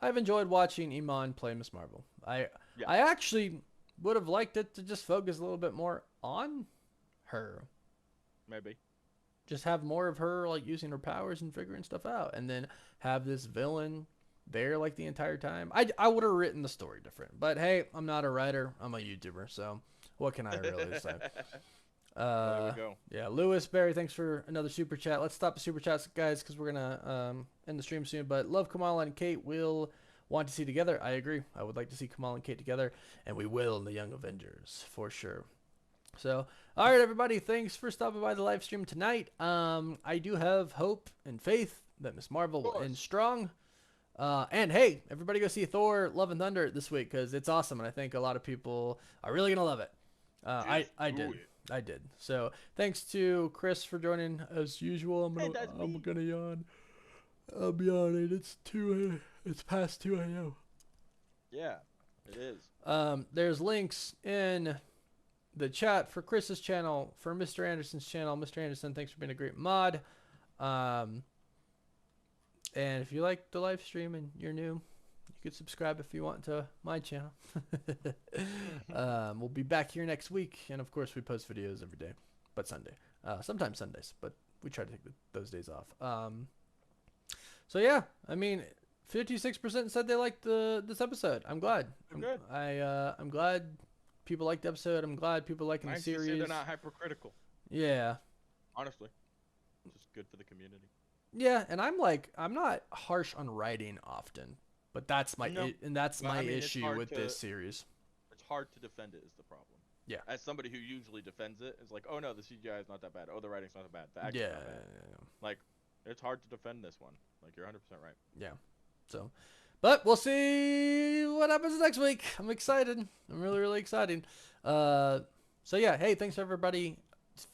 I've enjoyed watching Iman play Miss Marvel. I actually would have liked it to just focus a little bit more on her. Maybe. Just have more of her like using her powers and figuring stuff out, and then have this villain there like the entire time. I would have written the story different, but hey, I'm not a writer. I'm a YouTuber, so what can I really say? There we go. Yeah, Lewis Barry, thanks for another super chat. Let's stop the super chats, guys, because we're gonna end the stream soon. But love Kamala and Kate. Will want to see together. I agree. I would like to see Kamala and Kate together, and we will in the Young Avengers for sure. So, all right, everybody, thanks for stopping by the live stream tonight. I do have hope and faith that Miss Marvel will end strong. And hey, everybody go see Thor: Love and Thunder this week because it's awesome, and I think a lot of people are really gonna love it. I did. So thanks to Chris for joining as usual. I'm gonna yawn. I'm yawning. It's past 2 a.m. Yeah, it is. There's links in the chat for Chris's channel, for Mr. Anderson's channel. Mr. Anderson, thanks for being a great mod. And if you like the live stream and you're new, you could subscribe if you want to my channel. We'll be back here next week. And of course, we post videos every day, but Sunday. Sometimes Sundays, but we try to take those days off. So yeah, I mean, 56% said they liked this episode. I'm glad. Good. I'm glad people liked the episode. I'm glad people liking the series. Say they're not hypercritical. Yeah. Honestly, it's just good for the community. Yeah, and I'm not harsh on writing often, but that's my issue with this series. It's hard to defend it is the problem. Yeah. As somebody who usually defends it, it's like, oh no, the CGI is not that bad. Oh, the writing's not that bad. The acting's Yeah. not bad. Like, it's hard to defend this one. Like, you're 100% right. Yeah. So, but we'll see what happens next week. I'm excited. I'm really, really excited. So yeah, hey, thanks everybody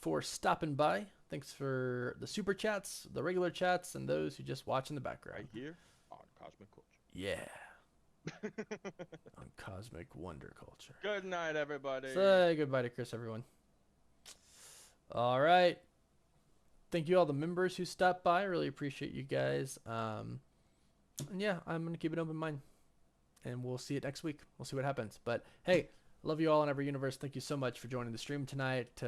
for stopping by. Thanks for the super chats, the regular chats, and those who just watch in the background. Right here on Cosmic Culture. Yeah. On Cosmic Wonder Culture. Good night, everybody. Say goodbye to Chris, everyone. All right. Thank you all the members who stopped by. I really appreciate you guys. And yeah, I'm going to keep an open mind. And we'll see it next week. We'll see what happens. But hey, love you all in every universe. Thank you so much for joining the stream tonight.